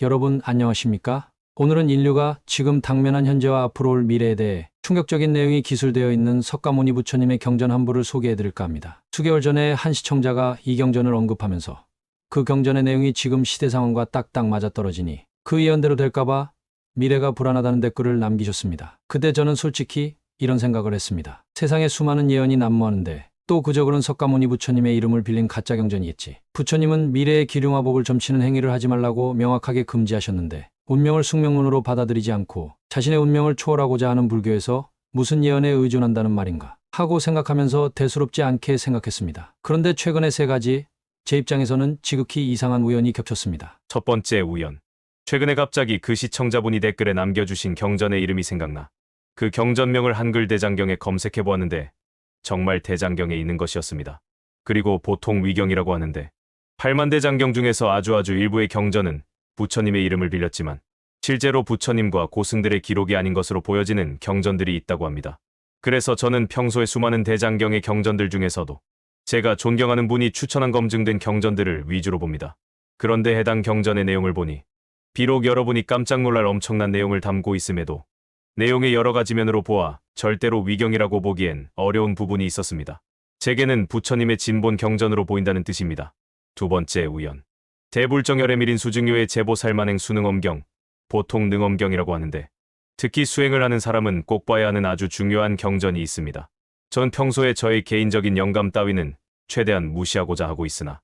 여러분 안녕하십니까? 오늘은 인류가 지금 당면한 현재와 앞으로 올 미래에 대해 충격적인 내용이 기술되어 있는 석가모니 부처님의 경전 한 부를 소개해드릴까 합니다. 수개월 전에 한 시청자가 이 경전을 언급하면서 그 경전의 내용이 지금 시대 상황과 딱딱 맞아떨어지니 그 예언대로 될까봐 미래가 불안하다는 댓글을 남기셨습니다. 그때 저는 솔직히 이런 생각을 했습니다. 세상에 수많은 예언이 난무하는데 또 그저 그런 석가모니 부처님의 이름을 빌린 가짜 경전이겠지. 부처님은 미래의 기륭화복을 점치는 행위를 하지 말라고 명확하게 금지하셨는데 운명을 숙명론으로 받아들이지 않고 자신의 운명을 초월하고자 하는 불교에서 무슨 예언에 의존한다는 말인가 하고 생각하면서 대수롭지 않게 생각했습니다. 그런데 최근에 세 가지 제 입장에서는 지극히 이상한 우연이 겹쳤습니다. 첫 번째 우연. 최근에 갑자기 그 시청자분이 댓글에 남겨주신 경전의 이름이 생각나 그 경전명을 한글 대장경에 검색해보았는데 정말 대장경에 있는 것이었습니다. 그리고 보통 위경이라고 하는데 8만 대장경 중에서 아주 일부의 경전은 부처님의 이름을 빌렸지만 실제로 부처님과 고승들의 기록이 아닌 것으로 보여지는 경전들이 있다고 합니다. 그래서 저는 평소에 수많은 대장경의 경전들 중에서도 제가 존경하는 분이 추천한 검증된 경전들을 위주로 봅니다. 그런데 해당 경전의 내용을 보니 비록 여러분이 깜짝 놀랄 엄청난 내용을 담고 있음에도 내용의 여러 가지 면으로 보아 절대로 위경이라고 보기엔 어려운 부분이 있었습니다. 제게는 부처님의 진본 경전으로 보인다는 뜻입니다. 두 번째 우연. 대불정열의 밀인 수증요의 제보살만행 수능엄경, 보통 능엄경이라고 하는데 특히 수행을 하는 사람은 꼭 봐야 하는 아주 중요한 경전이 있습니다. 전 평소에 저의 개인적인 영감 따위는 최대한 무시하고자 하고 있으나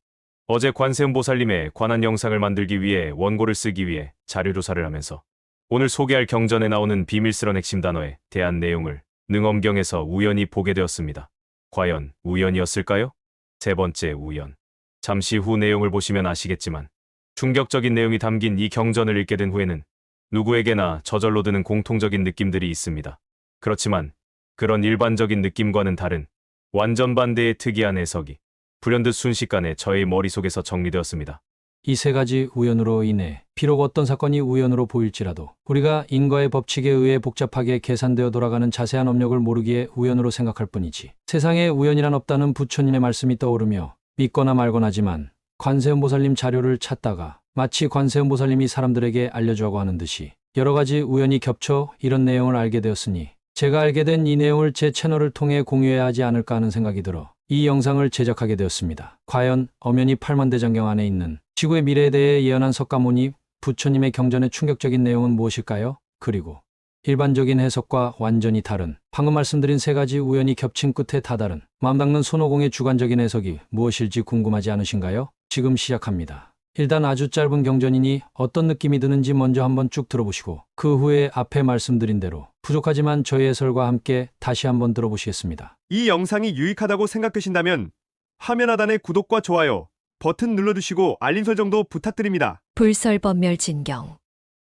어제 관세음보살님에 관한 영상을 만들기 위해 원고를 쓰기 위해 자료조사를 하면서 오늘 소개할 경전에 나오는 비밀스런 핵심 단어에 대한 내용을 능엄경에서 우연히 보게 되었습니다. 과연 우연이었을까요? 세 번째 우연. 잠시 후 내용을 보시면 아시겠지만 충격적인 내용이 담긴 이 경전을 읽게 된 후에는 누구에게나 저절로 드는 공통적인 느낌들이 있습니다. 그렇지만 그런 일반적인 느낌과는 다른 완전 반대의 특이한 해석이 불현듯 순식간에 저의 머릿속에서 정리되었습니다. 이 세 가지 우연으로 인해 비록 어떤 사건이 우연으로 보일지라도 우리가 인과의 법칙에 의해 복잡하게 계산되어 돌아가는 자세한 업력을 모르기에 우연으로 생각할 뿐이지 세상에 우연이란 없다는 부처님의 말씀이 떠오르며 믿거나 말거나 하지만 관세음보살님 자료를 찾다가 마치 관세음보살님이 사람들에게 알려주라고 하는 듯이 여러 가지 우연이 겹쳐 이런 내용을 알게 되었으니 제가 알게 된 이 내용을 제 채널을 통해 공유해야 하지 않을까 하는 생각이 들어 이 영상을 제작하게 되었습니다. 과연 엄연히 8만 대장경 안에 있는 지구의 미래에 대해 예언한 석가모니 부처님의 경전의 충격적인 내용은 무엇일까요? 그리고 일반적인 해석과 완전히 다른 방금 말씀드린 세 가지 우연이 겹친 끝에 다다른 마음 닦는 손오공의 주관적인 해석이 무엇일지 궁금하지 않으신가요? 지금 시작합니다. 일단 아주 짧은 경전이니 어떤 느낌이 드는지 먼저 한번 쭉 들어보시고 그 후에 앞에 말씀드린 대로 부족하지만 저의 해설과 함께 다시 한번 들어보시겠습니다. 이 영상이 유익하다고 생각되신다면 화면 하단의 구독과 좋아요 버튼 눌러주시고 알림 설정도 부탁드립니다. 불설법멸진경.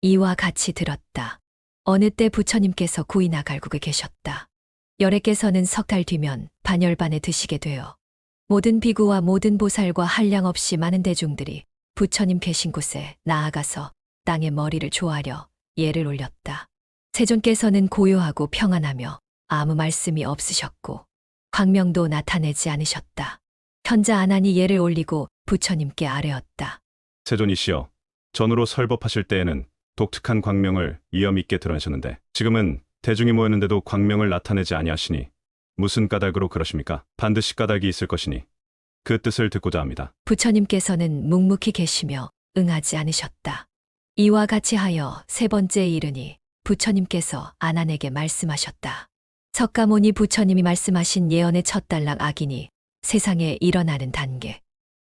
이와 같이 들었다. 어느 때 부처님께서 구이나 갈국에 계셨다. 열애께서는 석 달 뒤면 반열반에 드시게 되어 모든 비구와 모든 보살과 한량없이 많은 대중들이 부처님 계신 곳에 나아가서 땅에 머리를 조아려 예를 올렸다. 세존께서는 고요하고 평안하며 아무 말씀이 없으셨고 광명도 나타내지 않으셨다. 현자 아난이 예를 올리고 부처님께 아뢰었다. 세존이시여, 전으로 설법하실 때에는 독특한 광명을 위엄있게 드러내셨는데 지금은 대중이 모였는데도 광명을 나타내지 아니하시니 무슨 까닭으로 그러십니까? 반드시 까닭이 있을 것이니 그 뜻을 듣고자 합니다. 부처님께서는 묵묵히 계시며 응하지 않으셨다. 이와 같이 하여 세 번째에 이르니 부처님께서 아난에게 말씀하셨다. 석가모니 부처님이 말씀하신 예언의 첫 단락 악인이 세상에 일어나는 단계.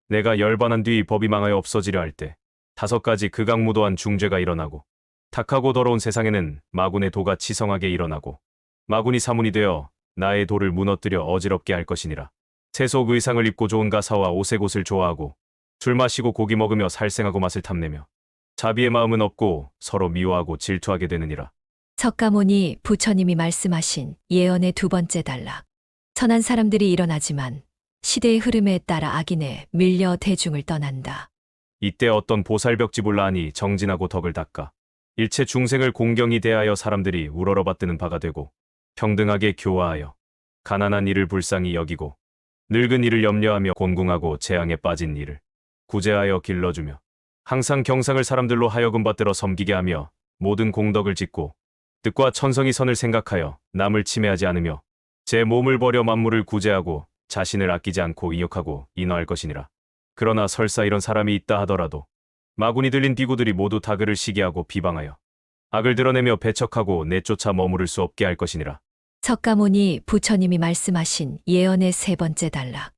내가 열반한 뒤 법이 망하여 없어지려 할 때 5가지 극악무도한 중죄가 일어나고 탁하고 더러운 세상에는 마군의 도가 치성하게 일어나고 마군이 사문이 되어 나의 도를 무너뜨려 어지럽게 할 것이니라. 세속 의상을 입고 좋은 가사와 오색 옷을 좋아하고 술 마시고 고기 먹으며 살생하고 맛을 탐내며 자비의 마음은 없고 서로 미워하고 질투하게 되느니라. 석가모니 부처님이 말씀하신 예언의 두 번째 단락. 선한 사람들이 일어나지만 시대의 흐름에 따라 악인에 밀려 대중을 떠난다. 이때 어떤 보살벽지불라하니 정진하고 덕을 닦아 일체 중생을 공경히 대하여 사람들이 우러러받드는 바가 되고 평등하게 교화하여 가난한 이를 불쌍히 여기고 늙은 이를 염려하며 곤궁하고 재앙에 빠진 이를 구제하여 길러주며 항상 경상을 사람들로 하여금 받들어 섬기게 하며 모든 공덕을 짓고 뜻과 천성이 선을 생각하여 남을 침해하지 않으며 제 몸을 버려 만물을 구제하고 자신을 아끼지 않고 인욕하고 인화할 것이니라. 그러나 설사 이런 사람이 있다 하더라도 마군이 들린 비구들이 모두 다 그를 시기하고 비방하여 악을 드러내며 배척하고 내쫓아 머무를 수 없게 할 것이니라. 석가모니 부처님이 말씀하신 예언의 세 번째 단락.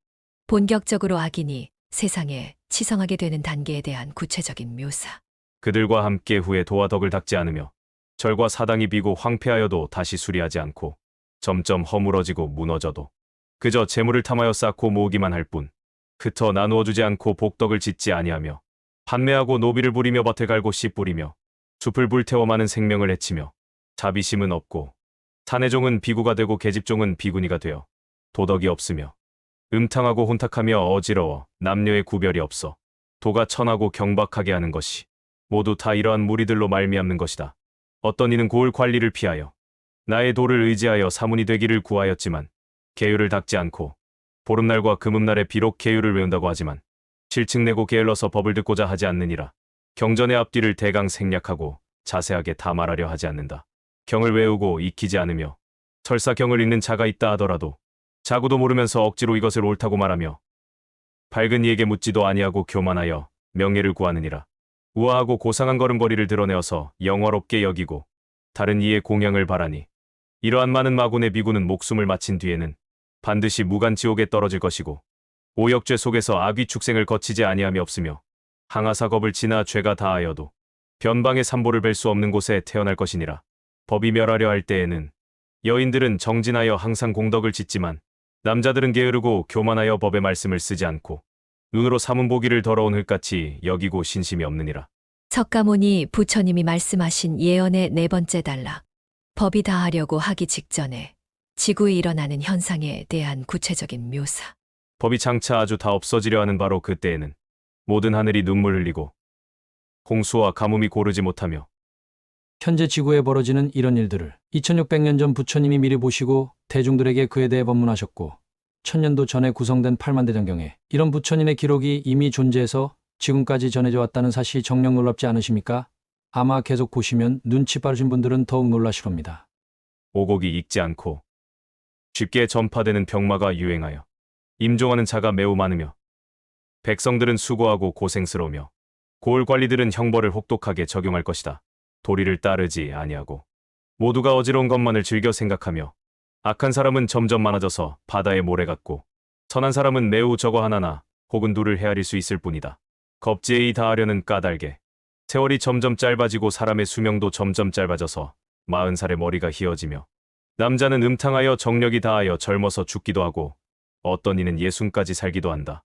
본격적으로 악인이 세상에 치성하게 되는 단계에 대한 구체적인 묘사. 그들과 함께 후에 도와 덕을 닦지 않으며 절과 사당이 비고 황폐하여도 다시 수리하지 않고 점점 허물어지고 무너져도 그저 재물을 탐하여 쌓고 모으기만 할 뿐 흩어 나누어 주지 않고 복덕을 짓지 아니하며 판매하고 노비를 부리며 밭을 갈고 씨 뿌리며 숲을 불태워 많은 생명을 해치며 자비심은 없고 사내종은 비구가 되고 계집종은 비구니가 되어 도덕이 없으며 음탕하고 혼탁하며 어지러워 남녀의 구별이 없어 도가 천하고 경박하게 하는 것이 모두 다 이러한 무리들로 말미암는 것이다. 어떤 이는 고을 관리를 피하여 나의 도를 의지하여 사문이 되기를 구하였지만 계율을 닦지 않고 보름날과 금음날에 비록 계율을 외운다고 하지만 실측내고 게을러서 법을 듣고자 하지 않느니라. 경전의 앞뒤를 대강 생략하고 자세하게 다 말하려 하지 않는다. 경을 외우고 익히지 않으며 설사 경을 읽는 자가 있다 하더라도 자구도 모르면서 억지로 이것을 옳다고 말하며 밝은 이에게 묻지도 아니하고 교만하여 명예를 구하느니라. 우아하고 고상한 걸음걸이를 드러내어서 영화롭게 여기고 다른 이의 공양을 바라니 이러한 많은 마군의 비구는 목숨을 마친 뒤에는 반드시 무간지옥에 떨어질 것이고 오역죄 속에서 악귀 축생을 거치지 아니함이 없으며 항아사겁을 지나 죄가 다하여도 변방의 산보를 뵐 수 없는 곳에 태어날 것이니라. 법이 멸하려 할 때에는 여인들은 정진하여 항상 공덕을 짓지만 남자들은 게으르고 교만하여 법의 말씀을 쓰지 않고 눈으로 삼은 보기를 더러운 흙같이 여기고 신심이 없느니라. 석가모니 부처님이 말씀하신 예언의 네 번째 단락. 법이 다하려고 하기 직전에 지구에 일어나는 현상에 대한 구체적인 묘사. 법이 장차 아주 다 없어지려 하는 바로 그때에는 모든 하늘이 눈물 흘리고 홍수와 가뭄이 고르지 못하며 현재 지구에 벌어지는 이런 일들을 2600년 전 부처님이 미리 보시고 대중들에게 그에 대해 법문하셨고 1000년도 전에 구성된 8만대장경에 이런 부처님의 기록이 이미 존재해서 지금까지 전해져 왔다는 사실이 정녕 놀랍지 않으십니까? 아마 계속 보시면 눈치 빠르신 분들은 더욱 놀라실 겁니다. 오곡이 익지 않고 쉽게 전파되는 병마가 유행하여 임종하는 자가 매우 많으며 백성들은 수고하고 고생스러우며 고을 관리들은 형벌을 혹독하게 적용할 것이다. 도리를 따르지 아니하고 모두가 어지러운 것만을 즐겨 생각하며 악한 사람은 점점 많아져서 바다의 모래 같고 선한 사람은 매우 적어 하나나 혹은 둘을 헤아릴 수 있을 뿐이다. 겁제에 다하려는 까닭에 세월이 점점 짧아지고 사람의 수명도 점점 짧아져서 40살의 머리가 휘어지며 남자는 음탕하여 정력이 다하여 젊어서 죽기도 하고 어떤 이는 60까지 살기도 한다.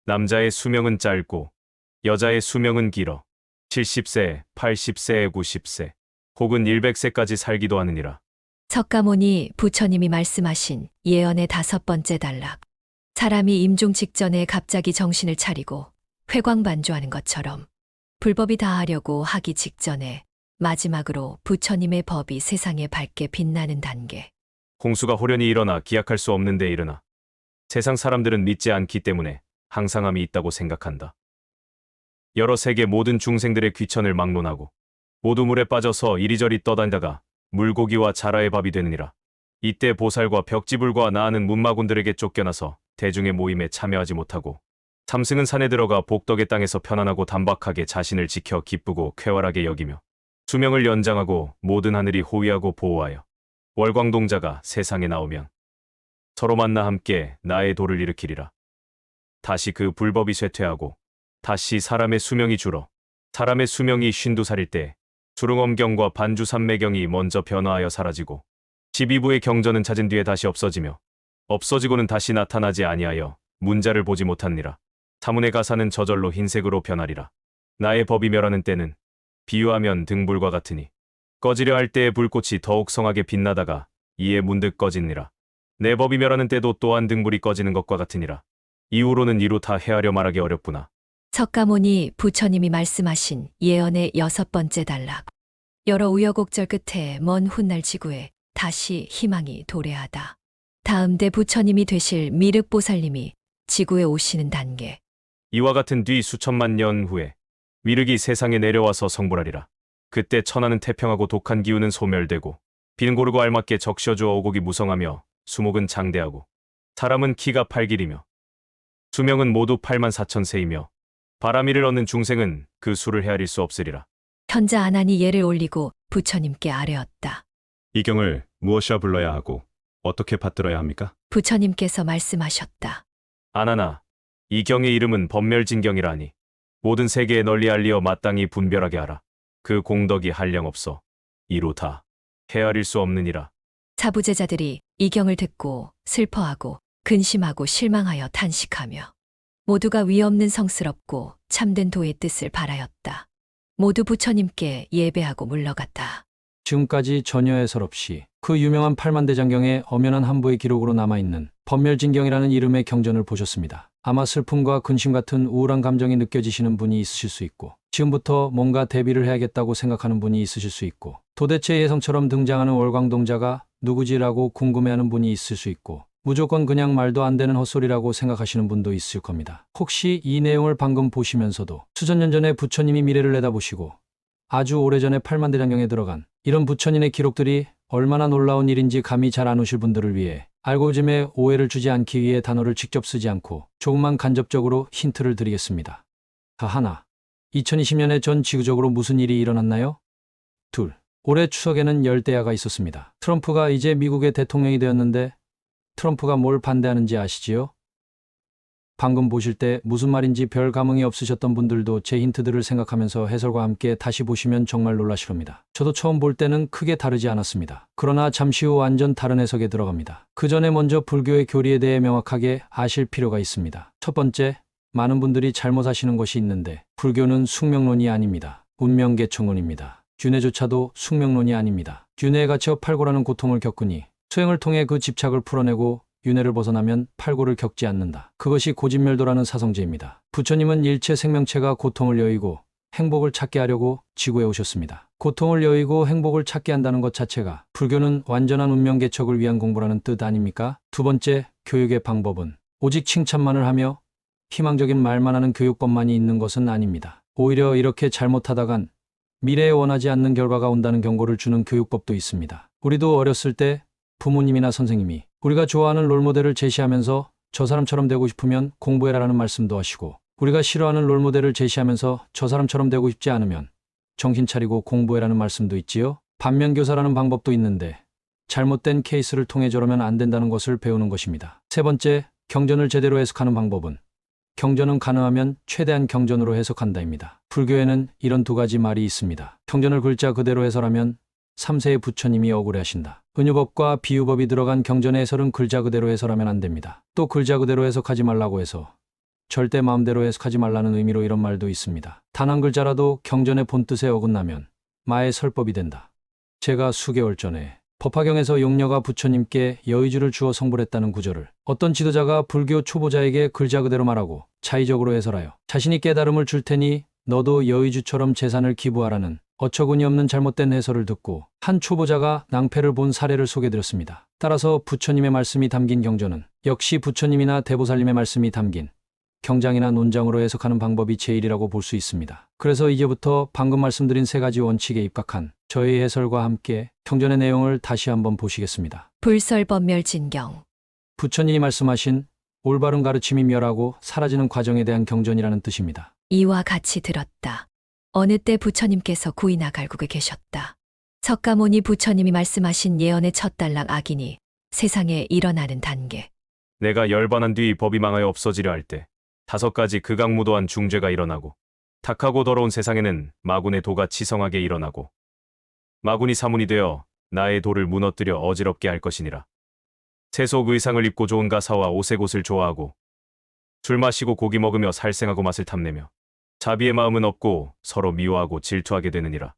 남자의 수명은 짧고 여자의 수명은 길어 70세, 80세, 90세 혹은 100세까지 살기도 하느니라. 석가모니 부처님이 말씀하신 예언의 다섯 번째 단락. 사람이 임종 직전에 갑자기 정신을 차리고 회광반조하는 것처럼 불법이 다하려고 하기 직전에 마지막으로 부처님의 법이 세상에 밝게 빛나는 단계. 홍수가 호련히 일어나 기약할 수 없는 데 일어나 세상 사람들은 믿지 않기 때문에 항상함이 있다고 생각한다. 여러 세계 모든 중생들의 귀천을 막론하고 모두 물에 빠져서 이리저리 떠다니다가 물고기와 자라의 밥이 되느니라. 이때 보살과 벽지불과 나아는 문마군들에게 쫓겨나서 대중의 모임에 참여하지 못하고 삼승은 산에 들어가 복덕의 땅에서 편안하고 단박하게 자신을 지켜 기쁘고 쾌활하게 여기며 수명을 연장하고 모든 하늘이 호위하고 보호하여 월광동자가 세상에 나오면 서로 만나 함께 나의 도를 일으키리라. 다시 그 불법이 쇠퇴하고 다시 사람의 수명이 줄어 사람의 수명이 52살일 때 수릉엄경과 반주산매경이 먼저 변화하여 사라지고 12부의 경전은 찾은 뒤에 다시 없어지며 없어지고는 다시 나타나지 아니하여 문자를 보지 못하니라. 사문의 가사는 저절로 흰색으로 변하리라. 나의 법이 멸하는 때는 비유하면 등불과 같으니 꺼지려 할 때의 불꽃이 더욱 성하게 빛나다가 이에 문득 꺼지니라. 내 법이 멸하는 때도 또한 등불이 꺼지는 것과 같으니라. 이후로는 이루 다 헤아려 말하기 어렵구나. 석가모니 부처님이 말씀하신 예언의 여섯 번째 단락. 여러 우여곡절 끝에 먼 훗날 지구에 다시 희망이 도래하다. 다음 대 부처님이 되실 미륵보살님이 지구에 오시는 단계. 이와 같은 뒤 수천만 년 후에 위륵이 세상에 내려와서 성불하리라. 그때 천하는 태평하고 독한 기운은 소멸되고 비는 고르고 알맞게 적셔주어 오곡이 무성하며 수목은 장대하고 사람은 키가 8길이며 수명은 모두 8만 4천 세이며 바람이를 얻는 중생은 그 수를 헤아릴 수 없으리라. 현자 아난이 예를 올리고 부처님께 아뢰었다. 이 경을 무엇이라 불러야 하고 어떻게 받들어야 합니까? 부처님께서 말씀하셨다. 아나나, 이 경의 이름은 법멸진경이라 하니 모든 세계에 널리 알리어 마땅히 분별하게 하라. 그 공덕이 한량없어 이로 다 헤아릴 수 없느니라. 사부제자들이 이 경을 듣고 슬퍼하고 근심하고 실망하여 탄식하며 모두가 위없는 성스럽고 참된 도의 뜻을 바라였다. 모두 부처님께 예배하고 물러갔다. 지금까지 전혀 해설 없이 그 유명한 팔만대장경의 엄연한 한부의 기록으로 남아있는 법멸진경이라는 이름의 경전을 보셨습니다. 아마 슬픔과 근심 같은 우울한 감정이 느껴지시는 분이 있으실 수 있고 지금부터 뭔가 대비를 해야겠다고 생각하는 분이 있으실 수 있고 도대체 예성처럼 등장하는 월광동자가 누구지라고 궁금해하는 분이 있을 수 있고 무조건 그냥 말도 안 되는 헛소리라고 생각하시는 분도 있을 겁니다. 혹시 이 내용을 방금 보시면서도 수천 년 전에 부처님이 미래를 내다보시고 아주 오래전에 팔만대장경에 들어간 이런 부처님의 기록들이 얼마나 놀라운 일인지 감이 잘 안 오실 분들을 위해 알고즘에 오해를 주지 않기 위해 단어를 직접 쓰지 않고 조금만 간접적으로 힌트를 드리겠습니다. 하나, 2020년에 전 지구적으로 무슨 일이 일어났나요? 둘, 올해 추석에는 열대야가 있었습니다. 트럼프가 이제 미국의 대통령이 되었는데 트럼프가 뭘 반대하는지 아시지요? 방금 보실 때 무슨 말인지 별 감흥이 없으셨던 분들도 제 힌트들을 생각하면서 해설과 함께 다시 보시면 정말 놀라실 겁니다. 저도 처음 볼 때는 크게 다르지 않았습니다. 그러나 잠시 후 완전 다른 해석에 들어갑니다. 그 전에 먼저 불교의 교리에 대해 명확하게 아실 필요가 있습니다. 첫 번째, 많은 분들이 잘못 아시는 것이 있는데 불교는 숙명론이 아닙니다. 운명계천론입니다. 균해조차도 숙명론이 아닙니다. 균해에 갇혀 팔고라는 고통을 겪으니 수행을 통해 그 집착을 풀어내고 윤회를 벗어나면 팔고를 겪지 않는다. 그것이 고진멸도라는 사성제입니다. 부처님은 일체 생명체가 고통을 여의고 행복을 찾게 하려고 지구에 오셨습니다. 고통을 여의고 행복을 찾게 한다는 것 자체가 불교는 완전한 운명개척을 위한 공부라는 뜻 아닙니까? 두 번째, 교육의 방법은 오직 칭찬만을 하며 희망적인 말만 하는 교육법만이 있는 것은 아닙니다. 오히려 이렇게 잘못하다간 미래에 원하지 않는 결과가 온다는 경고를 주는 교육법도 있습니다. 우리도 어렸을 때 부모님이나 선생님이 우리가 좋아하는 롤모델을 제시하면서 저 사람처럼 되고 싶으면 공부해라라는 말씀도 하시고 우리가 싫어하는 롤모델을 제시하면서 저 사람처럼 되고 싶지 않으면 정신 차리고 공부해라는 말씀도 있지요. 반면교사라는 방법도 있는데 잘못된 케이스를 통해 저러면 안 된다는 것을 배우는 것입니다. 세 번째, 경전을 제대로 해석하는 방법은 경전은 가능하면 최대한 경전으로 해석한다입니다. 불교에는 이런 두 가지 말이 있습니다. 경전을 글자 그대로 해설하면 3세의 부처님이 억울해하신다. 은유법과 비유법이 들어간 경전의 해설은 글자 그대로 해설하면 안 됩니다. 또 글자 그대로 해석하지 말라고 해서 절대 마음대로 해석하지 말라는 의미로 이런 말도 있습니다. 단 한 글자라도 경전의 본뜻에 어긋나면 마의 설법이 된다. 제가 수개월 전에 법화경에서 용녀가 부처님께 여의주를 주어 성불했다는 구절을 어떤 지도자가 불교 초보자에게 글자 그대로 말하고 자의적으로 해설하여 자신이 깨달음을 줄 테니 너도 여의주처럼 재산을 기부하라는 어처구니 없는 잘못된 해설을 듣고 한 초보자가 낭패를 본 사례를 소개드렸습니다. 따라서 부처님의 말씀이 담긴 경전은 역시 부처님이나 대보살님의 말씀이 담긴 경장이나 논장으로 해석하는 방법이 제일이라고 볼 수 있습니다. 그래서 이제부터 방금 말씀드린 세 가지 원칙에 입각한 저의 해설과 함께 경전의 내용을 다시 한번 보시겠습니다. 불설법멸진경. 부처님이 말씀하신 올바른 가르침이 멸하고 사라지는 과정에 대한 경전이라는 뜻입니다. 이와 같이 들었다. 어느 때 부처님께서 구이나 갈국에 계셨다. 석가모니 부처님이 말씀하신 예언의 첫 단락 악인이 세상에 일어나는 단계. 내가 열반한 뒤 법이 망하여 없어지려 할 때 5가지 극악무도한 중죄가 일어나고 탁하고 더러운 세상에는 마군의 도가 치성하게 일어나고 마군이 사문이 되어 나의 도를 무너뜨려 어지럽게 할 것이니라. 세속 의상을 입고 좋은 가사와 오색 옷을 좋아하고 술 마시고 고기 먹으며 살생하고 맛을 탐내며 자비의 마음은 없고 서로 미워하고 질투하게 되느니라.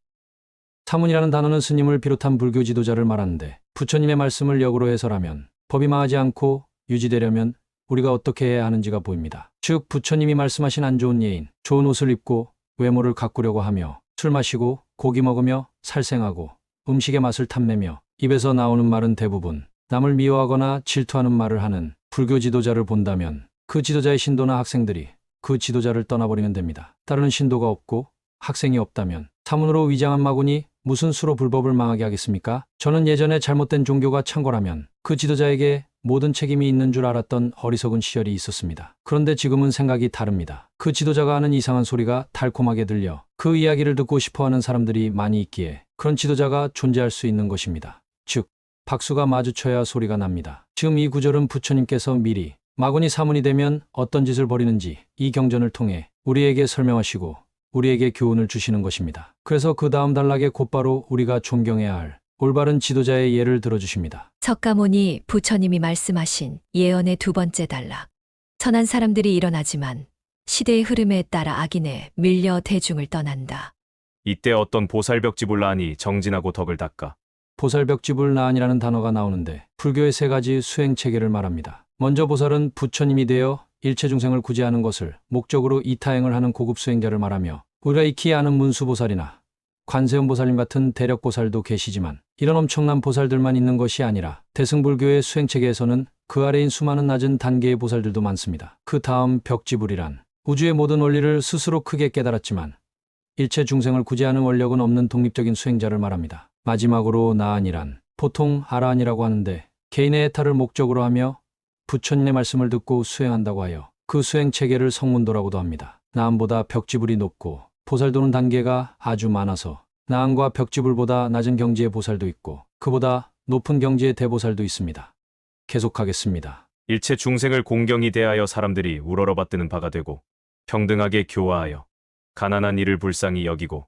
사문이라는 단어는 스님을 비롯한 불교 지도자를 말하는데 부처님의 말씀을 역으로 해설하면 법이 망하지 않고 유지되려면 우리가 어떻게 해야 하는지가 보입니다. 즉 부처님이 말씀하신 안 좋은 예인, 좋은 옷을 입고 외모를 가꾸려고 하며 술 마시고 고기 먹으며 살생하고 음식의 맛을 탐내며 입에서 나오는 말은 대부분 남을 미워하거나 질투하는 말을 하는 불교 지도자를 본다면 그 지도자의 신도나 학생들이 그 지도자를 떠나버리면 됩니다. 따르는 신도가 없고 학생이 없다면 사문으로 위장한 마군이 무슨 수로 불법을 망하게 하겠습니까? 저는 예전에 잘못된 종교가 창궐하면 그 지도자에게 모든 책임이 있는 줄 알았던 어리석은 시절이 있었습니다. 그런데 지금은 생각이 다릅니다. 그 지도자가 하는 이상한 소리가 달콤하게 들려 그 이야기를 듣고 싶어하는 사람들이 많이 있기에 그런 지도자가 존재할 수 있는 것입니다. 즉, 박수가 마주쳐야 소리가 납니다. 지금 이 구절은 부처님께서 미리 마군이 사문이 되면 어떤 짓을 벌이는지 이 경전을 통해 우리에게 설명하시고 우리에게 교훈을 주시는 것입니다. 그래서 그 다음 단락에 곧바로 우리가 존경해야 할 올바른 지도자의 예를 들어주십니다. 석가모니 부처님이 말씀하신 예언의 두 번째 단락. 선한 사람들이 일어나지만 시대의 흐름에 따라 악인에 밀려 대중을 떠난다. 이때 어떤 보살벽집을 낳으니 정진하고 덕을 닦아. 보살벽집을나안이라는 단어가 나오는데 불교의 세 가지 수행 체계를 말합니다. 먼저 보살은 부처님이 되어 일체 중생을 구제하는 것을 목적으로 이타행을 하는 고급 수행자를 말하며 우리가 익히 아는 문수보살이나 관세음보살님 같은 대력보살도 계시지만 이런 엄청난 보살들만 있는 것이 아니라 대승불교의 수행체계에서는 그 아래인 수많은 낮은 단계의 보살들도 많습니다. 그 다음 벽지불이란 우주의 모든 원리를 스스로 크게 깨달았지만 일체 중생을 구제하는 원력은 없는 독립적인 수행자를 말합니다. 마지막으로 나안이란 보통 아라한이라고 하는데 개인의 해탈을 목적으로 하며 부처님의 말씀을 듣고 수행한다고 하여 그 수행체계를 성문도라고도 합니다. 나안보다 벽지불이 높고 보살도는 단계가 아주 많아서 나안과 벽지불보다 낮은 경지의 보살도 있고 그보다 높은 경지의 대보살도 있습니다. 계속하겠습니다. 일체 중생을 공경히 대하여 사람들이 우러러받드는 바가 되고 평등하게 교화하여 가난한 이를 불쌍히 여기고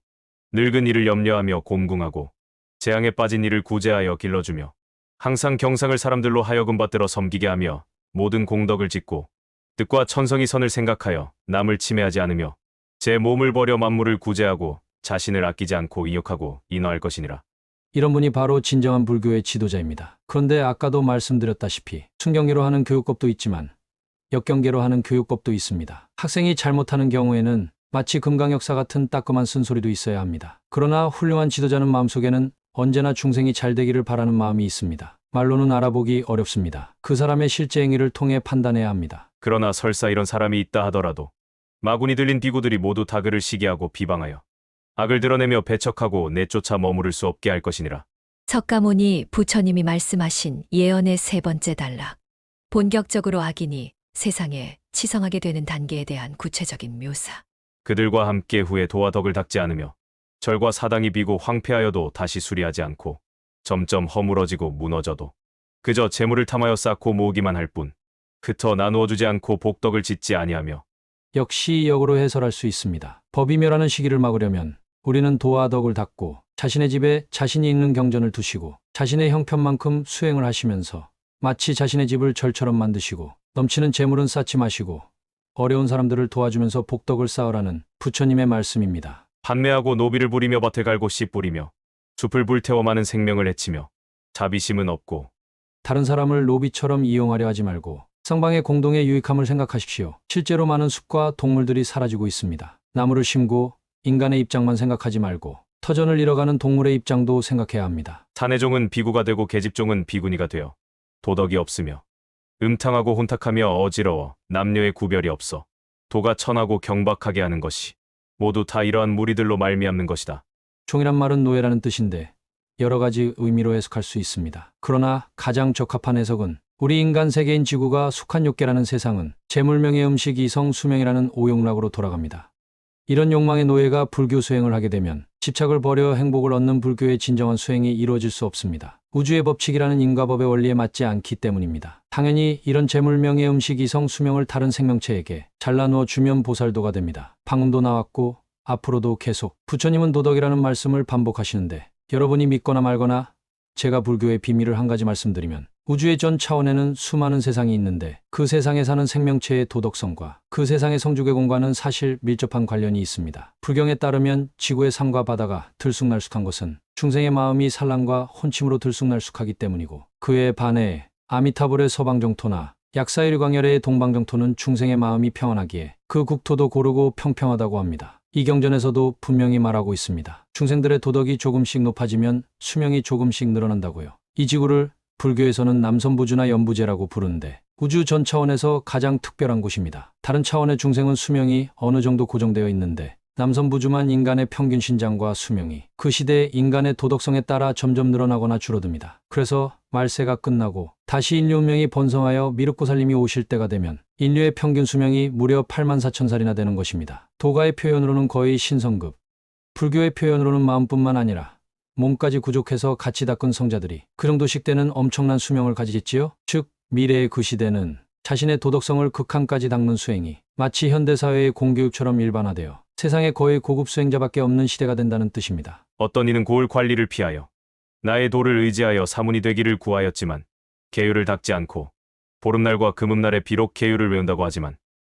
늙은 이를 염려하며 곰궁하고 재앙에 빠진 이를 구제하여 길러주며 항상 경상을 사람들로 하여금 받들어 섬기게 하며 모든 공덕을 짓고 뜻과 천성이 선을 생각하여 남을 침해하지 않으며 제 몸을 버려 만물을 구제하고 자신을 아끼지 않고 이욕하고 인화할 것이니라. 이런 분이 바로 진정한 불교의 지도자입니다. 그런데 아까도 말씀드렸다시피 순경계로 하는 교육법도 있지만 역경계로 하는 교육법도 있습니다. 학생이 잘못하는 경우에는 마치 금강역사 같은 따끔한 쓴소리도 있어야 합니다. 그러나 훌륭한 지도자는 마음속에는 언제나 중생이 잘 되기를 바라는 마음이 있습니다. 말로는 알아보기 어렵습니다. 그 사람의 실제 행위를 통해 판단해야 합니다. 그러나 설사 이런 사람이 있다 하더라도 마군이 들린 비구들이 모두 다 그를 시기하고 비방하여 악을 드러내며 배척하고 내쫓아 머무를 수 없게 할 것이니라. 석가모니 부처님이 말씀하신 예언의 세 번째 단락. 본격적으로 악인이 세상에 치성하게 되는 단계에 대한 구체적인 묘사. 그들과 함께 후에 도와 덕을 닦지 않으며 절과 사당이 비고 황폐하여도 다시 수리하지 않고 점점 허물어지고 무너져도 그저 재물을 탐하여 쌓고 모으기만 할 뿐 흩어 나누어 주지 않고 복덕을 짓지 아니하며 역시 역으로 해설할 수 있습니다. 법이 멸하는 시기를 막으려면 우리는 도와 덕을 닦고 자신의 집에 자신이 읽는 경전을 두시고 자신의 형편만큼 수행을 하시면서 마치 자신의 집을 절처럼 만드시고 넘치는 재물은 쌓지 마시고 어려운 사람들을 도와주면서 복덕을 쌓으라는 부처님의 말씀입니다. 판매하고 노비를 부리며 밭을 갈고 씨 뿌리며 숲을 불태워 많은 생명을 해치며 자비심은 없고 다른 사람을 노비처럼 이용하려 하지 말고 성방의 공동의 유익함을 생각하십시오. 실제로 많은 숲과 동물들이 사라지고 있습니다. 나무를 심고 인간의 입장만 생각하지 말고 터전을 잃어가는 동물의 입장도 생각해야 합니다. 사내종은 비구가 되고 계집종은 비구니가 되어 도덕이 없으며 음탕하고 혼탁하며 어지러워 남녀의 구별이 없어 도가 천하고 경박하게 하는 것이 모두 다 이러한 무리들로 말미암는 것이다. 종이란 말은 노예라는 뜻인데 여러 가지 의미로 해석할 수 있습니다. 그러나 가장 적합한 해석은 우리 인간 세계인 지구가 속한 욕계라는 세상은 재물명예 음식 이성 수명이라는 오욕락으로 돌아갑니다. 이런 욕망의 노예가 불교 수행을 하게 되면 집착을 버려 행복을 얻는 불교의 진정한 수행이 이루어질 수 없습니다. 우주의 법칙이라는 인과법의 원리에 맞지 않기 때문입니다. 당연히 이런 재물명예 음식 이성 수명을 다른 생명체에게 잘라누어 주면 보살도가 됩니다. 방금도 나왔고 앞으로도 계속 부처님은 도덕이라는 말씀을 반복하시는데 여러분이 믿거나 말거나 제가 불교의 비밀을 한 가지 말씀드리면 우주의 전 차원에는 수많은 세상이 있는데 그 세상에 사는 생명체의 도덕성과 그 세상의 성주계공과는 사실 밀접한 관련이 있습니다. 불경에 따르면 지구의 산과 바다가 들쑥날쑥한 것은 중생의 마음이 산란과 혼침으로 들쑥날쑥하기 때문이고 그에 반해 아미타불의 서방정토나 약사일광열의 동방정토는 중생의 마음이 평안하기에 그 국토도 고르고 평평하다고 합니다. 이 경전에서도 분명히 말하고 있습니다. 중생들의 도덕이 조금씩 높아지면 수명이 조금씩 늘어난다고요. 이 지구를 불교에서는 남선부주나 연부제라고 부르는데 우주 전 차원에서 가장 특별한 곳입니다. 다른 차원의 중생은 수명이 어느 정도 고정되어 있는데 남선부주만 인간의 평균 신장과 수명이 그 시대의 인간의 도덕성에 따라 점점 늘어나거나 줄어듭니다. 그래서 말세가 끝나고 다시 인류 운명이 번성하여 미륵보살님이 오실 때가 되면 인류의 평균 수명이 무려 84,000살이나 되는 것입니다. 도가의 표현으로는 거의 신성급, 불교의 표현으로는 마음뿐만 아니라 몸까지 구족해서 같이 닦은 성자들이 그 정도씩 되는 엄청난 수명을 가지겠지요. 즉 미래의 그 시대는 자신의 도덕성을 극한까지 닦는 수행이 마치 현대사회의 공교육처럼 일반화되어 세상에 거의 고급 수행자밖에 없는 시대가 된다는 뜻입니다. 어떤 이는 고을 관리를 피하여 나의 도를 의지하여 사문이 되기를 구하였지만 계율을 닦지 않고 보름날과 금음날에 비록 계율을 외운다고 하지만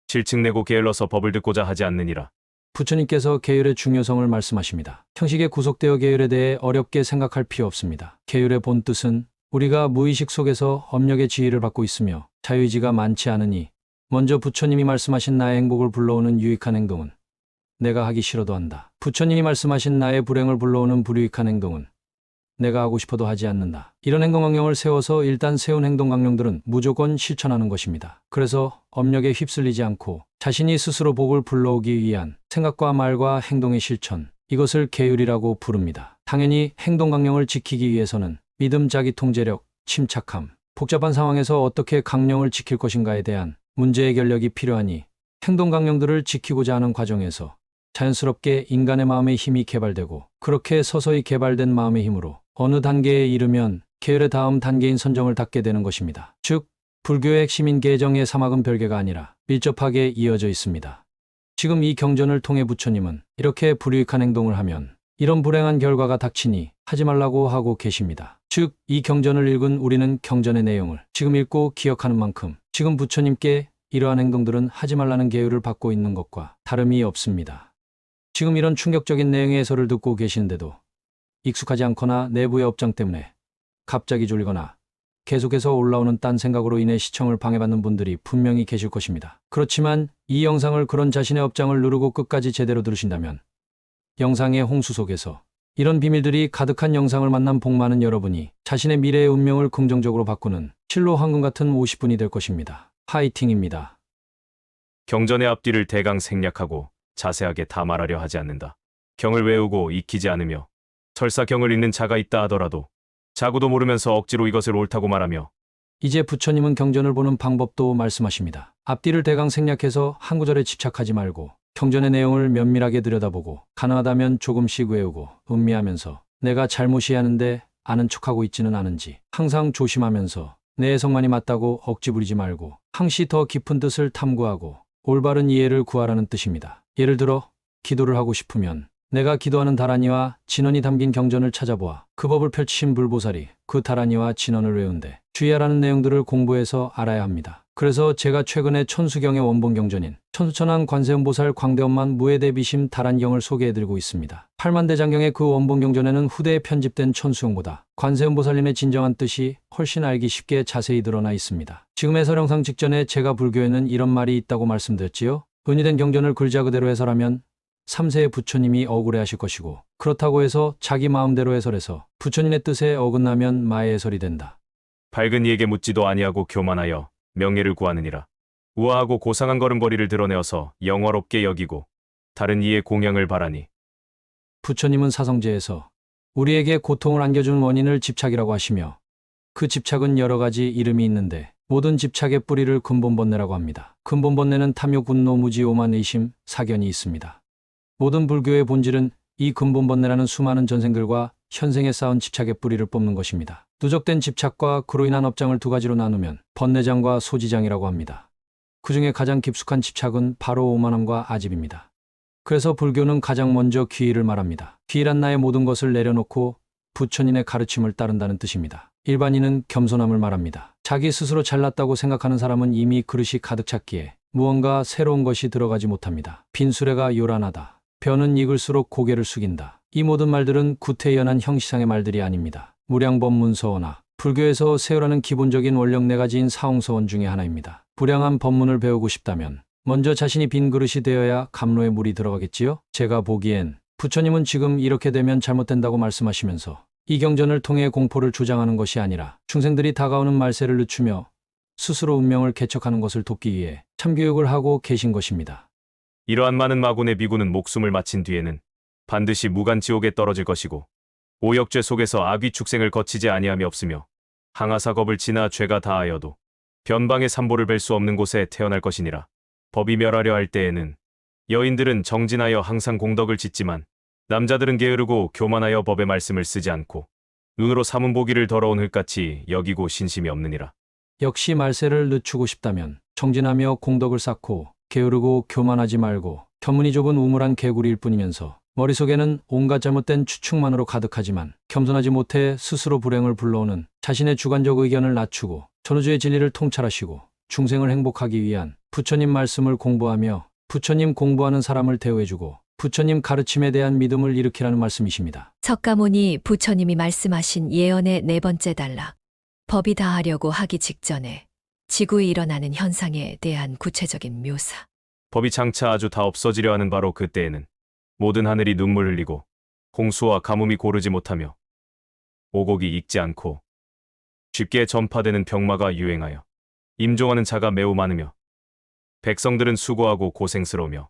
실측 내고 게을러서 법을 듣고자 하지 않느니라. 부처님께서 계율의 중요성을 말씀하십니다. 형식에 구속되어 계율에 대해 어렵게 생각할 필요 없습니다. 계율의 본뜻은 우리가 무의식 속에서 업력의 지휘를 받고 있으며 자유의지가 많지 않으니 먼저 부처님이 말씀하신 나의 행복을 불러오는 유익한 행동은 내가 하기 싫어도 한다. 부처님이 말씀하신 나의 불행을 불러오는 불유익한 행동은 내가 하고 싶어도 하지 않는다. 이런 행동강령을 세워서 일단 세운 행동강령들은 무조건 실천하는 것입니다. 그래서 업력에 휩쓸리지 않고 자신이 스스로 복을 불러오기 위한 생각과 말과 행동의 실천, 이것을 계율이라고 부릅니다. 당연히 행동강령을 지키기 위해서는 믿음, 자기통제력, 침착함, 복잡한 상황에서 어떻게 강령을 지킬 것인가에 대한 문제 해결력이 필요하니 행동강령들을 지키고자 하는 과정에서 자연스럽게 인간의 마음의 힘이 개발되고 그렇게 서서히 개발된 마음의 힘으로 어느 단계에 이르면 계율의 다음 단계인 선정을 닦게 되는 것입니다. 즉, 불교의 핵심인 계정의 사막은 별개가 아니라 밀접하게 이어져 있습니다. 지금 이 경전을 통해 부처님은 이렇게 불유익한 행동을 하면 이런 불행한 결과가 닥치니 하지 말라고 하고 계십니다. 즉, 이 경전을 읽은 우리는 경전의 내용을 지금 읽고 기억하는 만큼 지금 부처님께 이러한 행동들은 하지 말라는 계율을 받고 있는 것과 다름이 없습니다. 지금 이런 충격적인 내용의 해설을 듣고 계시는데도 익숙하지 않거나 내부의 업장 때문에 갑자기 졸리거나 계속해서 올라오는 딴 생각으로 인해 시청을 방해받는 분들이 분명히 계실 것입니다. 그렇지만 이 영상을 그런 자신의 업장을 누르고 끝까지 제대로 들으신다면 영상의 홍수 속에서 이런 비밀들이 가득한 영상을 만난 복 많은 여러분이 자신의 미래의 운명을 긍정적으로 바꾸는 실로 황금 같은 50분이 될 것입니다. 파이팅입니다. 경전의 앞뒤를 대강 생략하고 자세하게 다 말하려 하지 않는다. 경을 외우고 익히지 않으며 설사 경을 읽는 자가 있다 하더라도 자고도 모르면서 억지로 이것을 옳다고 말하며 이제 부처님은 경전을 보는 방법도 말씀하십니다. 앞뒤를 대강 생략해서 한 구절에 집착하지 말고 경전의 내용을 면밀하게 들여다보고 가능하다면 조금씩 외우고 음미하면서 내가 잘못이 하는데 아는 척하고 있지는 않은지 항상 조심하면서 내 해석만이 맞다고 억지 부리지 말고 항시 더 깊은 뜻을 탐구하고 올바른 이해를 구하라는 뜻입니다. 예를 들어 기도를 하고 싶으면 내가 기도하는 다라니와 진언이 담긴 경전을 찾아보아 그 법을 펼치신 불보살이 그 다라니와 진언을 외운데 주의하라는 내용들을 공부해서 알아야 합니다. 그래서 제가 최근에 천수경의 원본 경전인 천수천왕 관세음보살 광대엄만 무해대비심 다란경을 소개해드리고 있습니다. 팔만대장경의 그 원본 경전에는 후대에 편집된 천수경보다 관세음보살님의 진정한 뜻이 훨씬 알기 쉽게 자세히 드러나 있습니다. 지금 해설 영상 직전에 제가 불교에는 이런 말이 있다고 말씀드렸지요. 은유된 경전을 글자 그대로 해설하면 3세의 부처님이 억울해하실 것이고 그렇다고 해서 자기 마음대로 해설해서 부처님의 뜻에 어긋나면 마의 해설이 된다. 밝은 이에게 묻지도 아니하고 교만하여 명예를 구하느니라. 우아하고 고상한 걸음걸이를 드러내어서 영화롭게 여기고 다른 이의 공양을 바라니. 부처님은 사성제에서 우리에게 고통을 안겨준 원인을 집착이라고 하시며 그 집착은 여러 가지 이름이 있는데 모든 집착의 뿌리를 근본번뇌라고 합니다. 근본번뇌는 탐욕, 분노, 무지, 오만, 의심, 사견이 있습니다. 모든 불교의 본질은 이 근본번뇌라는 수많은 전생들과 현생에 쌓은 집착의 뿌리를 뽑는 것입니다. 누적된 집착과 그로 인한 업장을 두 가지로 나누면 번뇌장과 소지장이라고 합니다. 그 중에 가장 깊숙한 집착은 바로 오만함과 아집입니다. 그래서 불교는 가장 먼저 귀의를 말합니다. 귀의란 나의 모든 것을 내려놓고 부처님의 가르침을 따른다는 뜻입니다. 일반인은 겸손함을 말합니다. 자기 스스로 잘났다고 생각하는 사람은 이미 그릇이 가득 찼기에 무언가 새로운 것이 들어가지 못합니다. 빈 수레가 요란하다. 벼는 익을수록 고개를 숙인다. 이 모든 말들은 구태연한 형식상의 말들이 아닙니다. 무량법문서원화, 불교에서 세우라는 기본적인 원령 4가지인 사홍서원 중에 하나입니다. 불량한 법문을 배우고 싶다면 먼저 자신이 빈 그릇이 되어야 감로에 물이 들어가겠지요? 제가 보기엔 부처님은 지금 이렇게 되면 잘못된다고 말씀하시면서 이 경전을 통해 공포를 조장하는 것이 아니라 중생들이 다가오는 말세를 늦추며 스스로 운명을 개척하는 것을 돕기 위해 참교육을 하고 계신 것입니다. 이러한 많은 마군의 비구는 목숨을 마친 뒤에는 반드시 무간지옥에 떨어질 것이고 오역죄 속에서 악귀 축생을 거치지 아니함이 없으며 항아사겁을 지나 죄가 다하여도 변방의 산보를 뵐 수 없는 곳에 태어날 것이니라. 법이 멸하려 할 때에는 여인들은 정진하여 항상 공덕을 짓지만 남자들은 게으르고 교만하여 법의 말씀을 쓰지 않고 눈으로 삼은 보기를 더러운 흙같이 여기고 신심이 없느니라. 역시 말세를 늦추고 싶다면 정진하며 공덕을 쌓고 게으르고 교만하지 말고 견문이 좁은 우물한 개구리일 뿐이면서 머릿속에는 온갖 잘못된 추측만으로 가득하지만 겸손하지 못해 스스로 불행을 불러오는 자신의 주관적 의견을 낮추고 전우주의 진리를 통찰하시고 중생을 행복하기 위한 부처님 말씀을 공부하며 부처님 공부하는 사람을 대우해주고 부처님 가르침에 대한 믿음을 일으키라는 말씀이십니다. 석가모니 부처님이 말씀하신 예언의 네 번째 단락. 법이 다하려고 하기 직전에 지구에 일어나는 현상에 대한 구체적인 묘사. 법이 장차 아주 다 없어지려 하는 바로 그때에는 모든 하늘이 눈물 흘리고 홍수와 가뭄이 고르지 못하며 오곡이 익지 않고 쉽게 전파되는 병마가 유행하여 임종하는 자가 매우 많으며 백성들은 수고하고 고생스러우며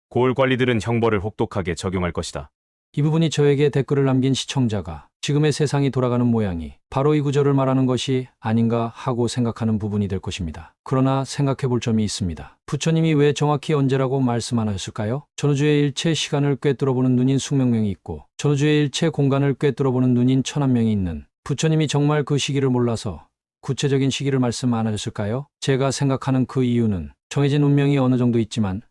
고을 관리들은 형벌을 혹독하게 적용할 것이다. 이 부분이 저에게 댓글을 남긴 시청자가 지금의 세상이 돌아가는 모양이 바로 이 구절을 말하는 것이 아닌가 하고 생각하는 부분이 될 것입니다. 그러나 생각해 볼 점이 있습니다. 부처님이 왜 정확히 언제라고 말씀 안 하셨을까요? 전우주의 일체 시간을 꿰뚫어보는 눈인 숙명명이 있고 전우주의 일체 공간을 꿰뚫어보는 눈인 천한명이 있는 부처님이 정말 그 시기를 몰라서 구체적인 시기를 말씀 안 하셨을까요? 제가 생각하는 그 이유는 정해진 운명이 어느 정도 있지만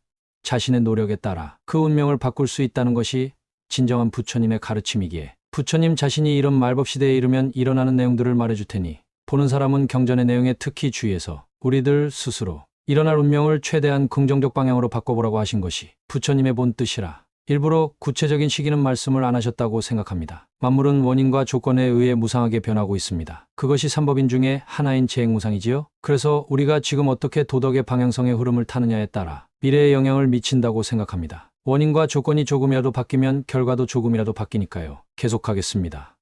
자신의 노력에 따라 그 운명을 바꿀 수 있다는 것이 진정한 부처님의 가르침이기에 부처님 자신이 이런 말법시대에 이르면 일어나는 내용들을 말해줄 테니 보는 사람은 경전의 내용에 특히 주의해서 우리들 스스로 일어날 운명을 최대한 긍정적 방향으로 바꿔보라고 하신 것이 부처님의 본 뜻이라 일부러 구체적인 시기는 말씀을 안 하셨다고 생각합니다. 만물은 원인과 조건에 의해 무상하게 변하고 있습니다. 그것이 삼법인 중에 하나인 재행무상이지요. 그래서 우리가 지금 어떻게 도덕의 방향성의 흐름을 타느냐에 따라 미래에 영향을 미친다고 생각합니다. 원인과 조건이 조금이라도 바뀌면 결과도 조금이라도 바뀌니까요. 계속하겠습니다.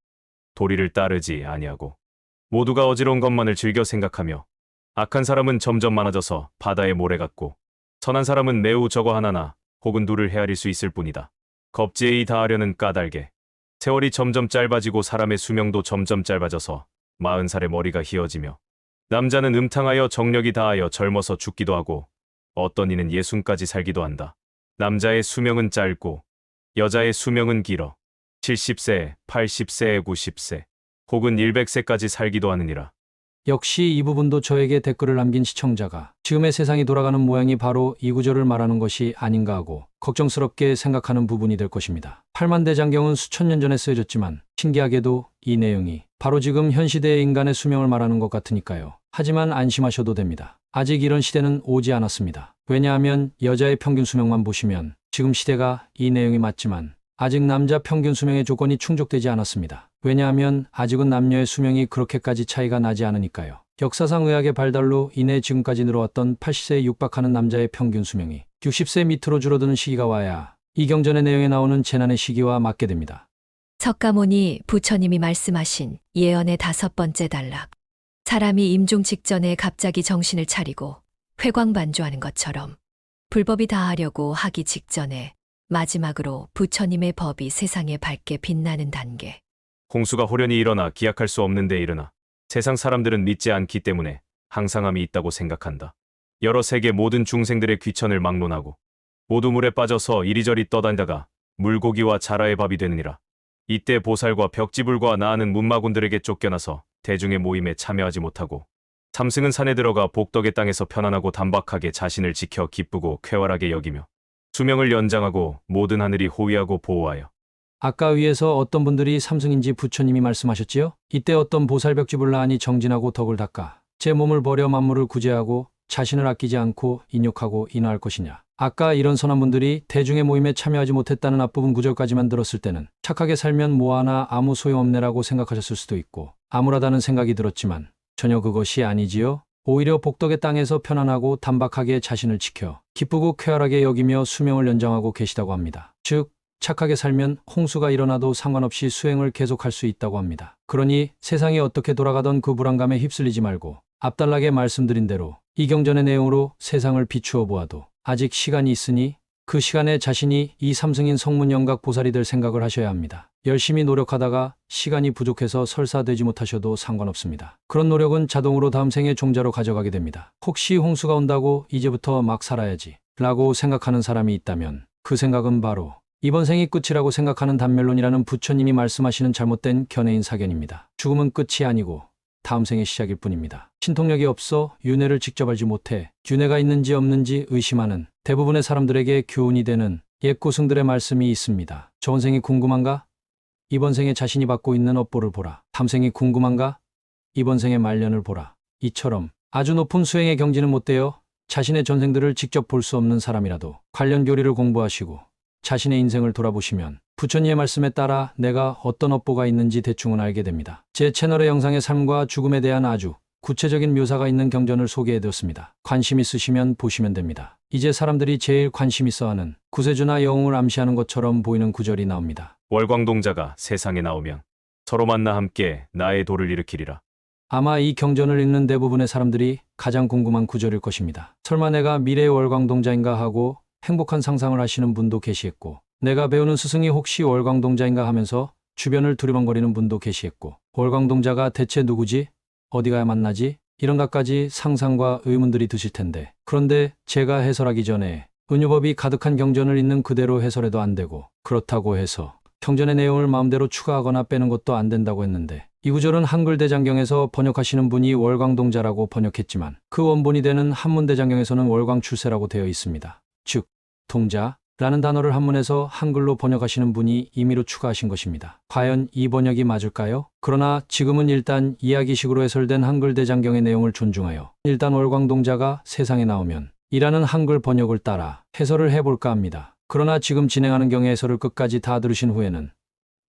도리를 따르지 아니하고 모두가 어지러운 것만을 즐겨 생각하며 악한 사람은 점점 많아져서 바다의 모래 같고 선한 사람은 매우 적어 하나나 혹은 둘을 헤아릴 수 있을 뿐이다. 겁지에 다하려는 까닭에 세월이 점점 짧아지고 사람의 수명도 점점 짧아져서 40살의 머리가 희어지며 남자는 음탕하여 정력이 다하여 젊어서 죽기도 하고 어떤 이는 60까지 살기도 한다. 남자의 수명은 짧고 여자의 수명은 길어 70세, 80세, 90세 혹은 100세까지 살기도 하느니라. 역시 이 부분도 저에게 댓글을 남긴 시청자가 지금의 세상이 돌아가는 모양이 바로 이 구절을 말하는 것이 아닌가 하고 걱정스럽게 생각하는 부분이 될 것입니다. 팔만대장경은 수천 년 전에 쓰여졌지만 신기하게도 이 내용이 바로 지금 현 시대의 인간의 수명을 말하는 것 같으니까요. 하지만 안심하셔도 됩니다. 아직 이런 시대는 오지 않았습니다. 왜냐하면 여자의 평균 수명만 보시면 지금 시대가 이 내용이 맞지만 아직 남자 평균 수명의 조건이 충족되지 않았습니다. 왜냐하면 아직은 남녀의 수명이 그렇게까지 차이가 나지 않으니까요. 역사상 의학의 발달로 인해 지금까지 늘어왔던 80세에 육박하는 남자의 평균 수명이 60세 밑으로 줄어드는 시기가 와야 이 경전의 내용에 나오는 재난의 시기와 맞게 됩니다. 석가모니 부처님이 말씀하신 예언의 5번째 단락. 사람이 임종 직전에 갑자기 정신을 차리고 회광반조하는 것처럼 불법이 다하려고 하기 직전에 마지막으로 부처님의 법이 세상에 밝게 빛나는 단계. 홍수가 호련히 일어나 기약할 수 없는 데 일어나 세상 사람들은 믿지 않기 때문에 항상함이 있다고 생각한다. 여러 세계 모든 중생들의 귀천을 막론하고 모두 물에 빠져서 이리저리 떠다니다가 물고기와 자라의 밥이 되느니라. 이때 보살과 벽지불과 나아는 문마군들에게 쫓겨나서 대중의 모임에 참여하지 못하고 삼승은 산에 들어가 복덕의 땅에서 편안하고 단박하게 자신을 지켜 기쁘고 쾌활하게 여기며 수명을 연장하고 모든 하늘이 호위하고 보호하여. 아까 위에서 어떤 분들이 삼승인지 부처님이 말씀하셨지요? 이때 어떤 보살벽지불라하니 정진하고 덕을 닦아 제 몸을 버려 만물을 구제하고 자신을 아끼지 않고 인욕하고 인화할 것이냐. 아까 이런 선한 분들이 대중의 모임에 참여하지 못했다는 앞부분 구절까지만 들었을 때는 착하게 살면 뭐하나 아무 소용없네라고 생각하셨을 수도 있고 암울하다는 생각이 들었지만 전혀 그것이 아니지요. 오히려 복덕의 땅에서 편안하고 단박하게 자신을 지켜 기쁘고 쾌활하게 여기며 수명을 연장하고 계시다고 합니다. 즉 착하게 살면 홍수가 일어나도 상관없이 수행을 계속할 수 있다고 합니다. 그러니 세상이 어떻게 돌아가던 그 불안감에 휩쓸리지 말고 앞달락에 말씀드린 대로 이 경전의 내용으로 세상을 비추어 보아도 아직 시간이 있으니 그 시간에 자신이 이 삼승인 성문영각 보살이 될 생각을 하셔야 합니다. 열심히 노력하다가 시간이 부족해서 설사 되지 못하셔도 상관없습니다. 그런 노력은 자동으로 다음 생의 종자로 가져가게 됩니다. 혹시 홍수가 온다고 이제부터 막 살아야지 라고 생각하는 사람이 있다면 그 생각은 바로 이번 생이 끝이라고 생각하는 담멜론이라는 부처님이 말씀하시는 잘못된 견해인 사견입니다. 죽음은 끝이 아니고 다음 생의 시작일 뿐입니다. 신통력이 없어 윤회를 직접 알지 못해 윤회가 있는지 없는지 의심하는 대부분의 사람들에게 교훈이 되는 옛 고승들의 말씀이 있습니다. 저번 생이 궁금한가? 이번 생에 자신이 받고 있는 업보를 보라. 다음 생이 궁금한가? 이번 생의 말년을 보라. 이처럼 아주 높은 수행의 경지는 못 되어 자신의 전생들을 직접 볼 수 없는 사람이라도 관련 교리를 공부하시고 자신의 인생을 돌아보시면 부처님의 말씀에 따라 내가 어떤 업보가 있는지 대충은 알게 됩니다. 제 채널의 영상에 삶과 죽음에 대한 아주 구체적인 묘사가 있는 경전을 소개해드렸습니다. 관심 있으시면 보시면 됩니다. 이제 사람들이 제일 관심 있어하는 구세주나 영웅을 암시하는 것처럼 보이는 구절이 나옵니다. 월광동자가 세상에 나오면 서로 만나 함께 나의 도를 일으키리라. 아마 이 경전을 읽는 대부분의 사람들이 가장 궁금한 구절일 것입니다. 설마 내가 미래의 월광동자인가 하고 행복한 상상을 하시는 분도 계시했고, 내가 배우는 스승이 혹시 월광동자인가 하면서 주변을 두리번거리는 분도 계시했고, 월광동자가 대체 누구지? 어디 가야 만나지? 이런 갖가지 상상과 의문들이 드실 텐데, 그런데 제가 해설하기 전에 은유법이 가득한 경전을 있는 그대로 해설해도 안 되고, 그렇다고 해서 경전의 내용을 마음대로 추가하거나 빼는 것도 안 된다고 했는데, 이 구절은 한글대장경에서 번역하시는 분이 월광동자라고 번역했지만 그 원본이 되는 한문대장경에서는 월광출세라고 되어 있습니다. 즉, 동자라는 단어를 한문에서 한글로 번역하시는 분이 임의로 추가하신 것입니다. 과연 이 번역이 맞을까요? 그러나 지금은 일단 이야기식으로 해설된 한글대장경의 내용을 존중하여 일단 월광동자가 세상에 나오면 이라는 한글 번역을 따라 해설을 해볼까 합니다. 그러나 지금 진행하는 경의 해설을 끝까지 다 들으신 후에는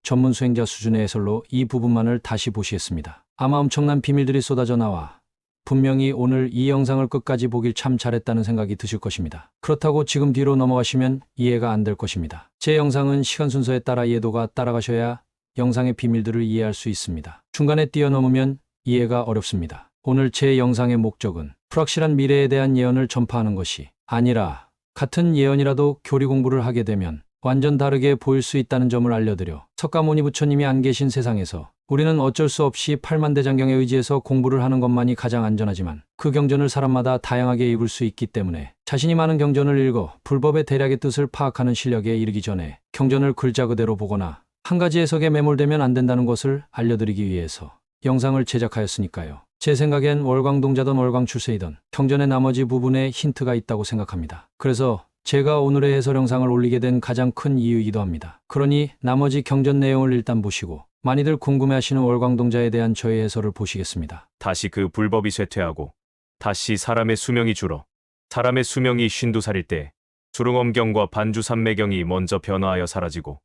전문 수행자 수준의 해설로 이 부분만을 다시 보시겠습니다. 아마 엄청난 비밀들이 쏟아져 나와 분명히 오늘 이 영상을 끝까지 보길 참 잘했다는 생각이 드실 것입니다. 그렇다고 지금 뒤로 넘어가시면 이해가 안 될 것입니다. 제 영상은 시간 순서에 따라 이해도가 따라가셔야 영상의 비밀들을 이해할 수 있습니다. 중간에 뛰어넘으면 이해가 어렵습니다. 오늘 제 영상의 목적은 불확실한 미래에 대한 예언을 전파하는 것이 아니라 같은 예언이라도 교리 공부를 하게 되면 완전 다르게 보일 수 있다는 점을 알려드려 석가모니 부처님이 안 계신 세상에서 우리는 어쩔 수 없이 팔만대장경에 의지해서 공부를 하는 것만이 가장 안전하지만 그 경전을 사람마다 다양하게 읽을 수 있기 때문에 자신이 많은 경전을 읽어 불법의 대략의 뜻을 파악하는 실력에 이르기 전에 경전을 글자 그대로 보거나 한 가지 해석에 매몰되면 안 된다는 것을 알려드리기 위해서 영상을 제작하였으니까요. 제 생각엔 월광동자든 월광출세이든 경전의 나머지 부분에 힌트가 있다고 생각합니다. 그래서 제가 오늘의 해설 영상을 올리게 된 가장 큰 이유이기도 합니다. 그러니 나머지 경전 내용을 일단 보시고 많이들 궁금해하시는 월광동자에 대한 저의 해설을 보시겠습니다. 다시 그 불법이 쇠퇴하고 다시 사람의 수명이 줄어 사람의 수명이 52살일 때 수릉엄경과 반주산매경이 먼저 변화하여 사라지고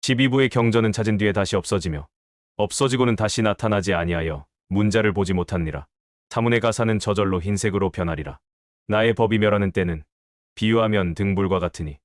12부의 경전은 찾은 뒤에 다시 없어지며 없어지고는 다시 나타나지 아니하여 문자를 보지 못하니라. 사문의 가사는 저절로 흰색으로 변하리라. 나의 법이 멸하는 때는 비유하면 등불과 같으니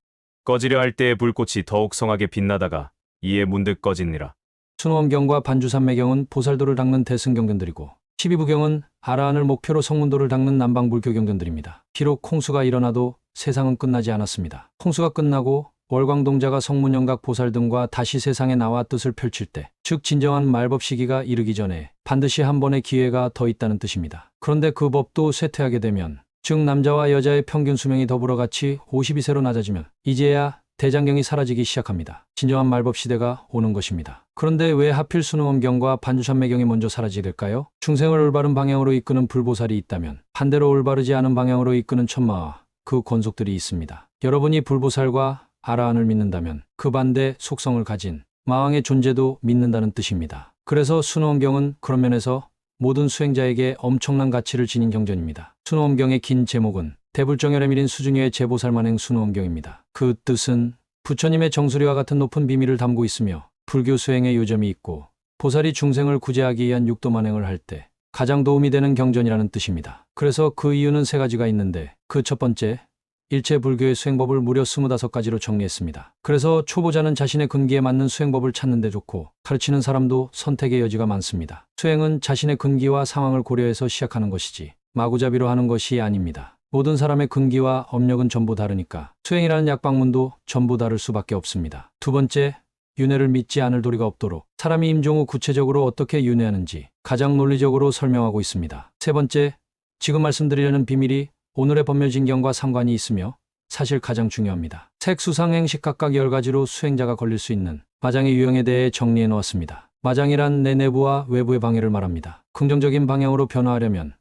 꺼지려 할 때의 불꽃이 더욱 성하게 빛나다가 이에 문득 꺼지니라. 순호엄경과 반주산매경은 보살도를 닦는 대승경전들이고 12부경은 아라한을 목표로 성문도를 닦는 남방불교 경전들입니다. 비록 홍수가 일어나도 세상은 끝나지 않았습니다. 홍수가 끝나고 월광동자가 성문영각 보살 등과 다시 세상에 나와 뜻을 펼칠 때, 즉 진정한 말법 시기가 이르기 전에 반드시 한 번의 기회가 더 있다는 뜻입니다. 그런데 그 법도 쇠퇴하게 되면, 즉 남자와 여자의 평균 수명이 더불어 같이 52세로 낮아지면 이제야 대장경이 사라지기 시작합니다. 진정한 말법 시대가 오는 것입니다. 그런데 왜 하필 순응엄경과 반주산매경이 먼저 사라지게 될까요? 중생을 올바른 방향으로 이끄는 불보살이 있다면 반대로 올바르지 않은 방향으로 이끄는 천마와 그 권속들이 있습니다. 여러분이 불보살과 아라한을 믿는다면 그 반대 속성을 가진 마왕의 존재도 믿는다는 뜻입니다. 그래서 순응엄경은 그런 면에서 모든 수행자에게 엄청난 가치를 지닌 경전입니다. 순응엄경의 긴 제목은 대불정열에 밀인 수중여의 제보살만행 순응엄경입니다. 그 뜻은 부처님의 정수리와 같은 높은 비밀을 담고 있으며 불교 수행에 요점이 있고 보살이 중생을 구제하기 위한 육도만행을 할 때 가장 도움이 되는 경전이라는 뜻입니다. 그래서 그 이유는 세 가지가 있는데 그 첫 번째, 일체 불교의 수행법을 무려 25가지로 정리했습니다. 그래서 초보자는 자신의 근기에 맞는 수행법을 찾는 데 좋고 가르치는 사람도 선택의 여지가 많습니다. 수행은 자신의 근기와 상황을 고려해서 시작하는 것이지 마구잡이로 하는 것이 아닙니다. 모든 사람의 근기와 업력은 전부 다르니까 수행이라는 약방문도 전부 다를 수밖에 없습니다. 두 번째, 윤회를 믿지 않을 도리가 없도록 사람이 임종 후 구체적으로 어떻게 윤회하는지 가장 논리적으로 설명하고 있습니다. 세 번째, 지금 말씀드리려는 비밀이 오늘의 법멸진경과 상관이 있으며 사실 가장 중요합니다. 색, 수상, 행식 각각 10가지로 수행자가 걸릴 수 있는 마장의 유형에 대해 정리해 놓았습니다. 마장이란 내 내부와 외부의 방해를 말합니다. 긍정적인 방향으로 변화하려면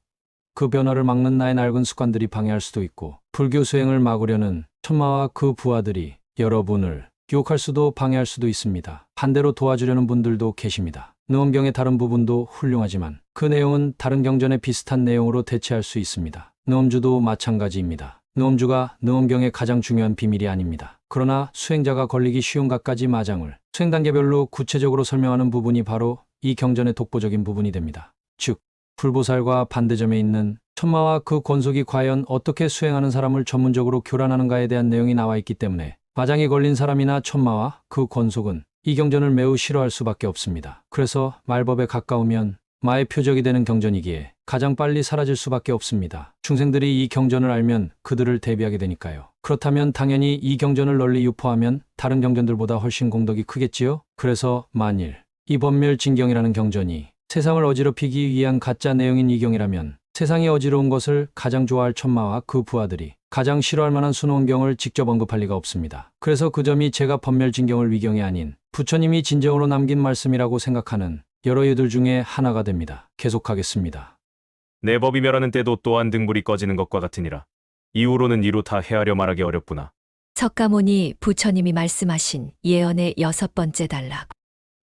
그 변화를 막는 나의 낡은 습관들이 방해할 수도 있고, 불교 수행을 막으려는 천마와 그 부하들이 여러분을 유혹할 수도 방해할 수도 있습니다. 반대로 도와주려는 분들도 계십니다. 능엄경의 다른 부분도 훌륭하지만 그 내용은 다른 경전의 비슷한 내용으로 대체할 수 있습니다. 능엄주도 마찬가지입니다. 능엄주가 능엄경의 가장 중요한 비밀이 아닙니다. 그러나 수행자가 걸리기 쉬운 갖가지 마장을 수행 단계별로 구체적으로 설명하는 부분이 바로 이 경전의 독보적인 부분이 됩니다. 즉, 불보살과 반대점에 있는 천마와 그 권속이 과연 어떻게 수행하는 사람을 전문적으로 교란하는가에 대한 내용이 나와 있기 때문에 마장이 걸린 사람이나 천마와 그 권속은 이 경전을 매우 싫어할 수밖에 없습니다. 그래서 말법에 가까우면 마의 표적이 되는 경전이기에 가장 빨리 사라질 수밖에 없습니다. 중생들이 이 경전을 알면 그들을 대비하게 되니까요. 그렇다면 당연히 이 경전을 널리 유포하면 다른 경전들보다 훨씬 공덕이 크겠지요? 그래서 만일 이 법멸진경이라는 경전이 세상을 어지럽히기 위한 가짜 내용인 이경이라면 세상이 어지러운 것을 가장 좋아할 천마와 그 부하들이 가장 싫어할 만한 순원경을 직접 언급할 리가 없습니다. 그래서 그 점이 제가 법멸진경을 위경이 아닌 부처님이 진정으로 남긴 말씀이라고 생각하는 여러 이유들 중에 하나가 됩니다. 계속하겠습니다. 내 법이 멸하는 때도 또한 등불이 꺼지는 것과 같으니라. 이후로는 이루 다 헤아려 말하기 어렵구나. 석가모니 부처님이 말씀하신 예언의 6번째 단락.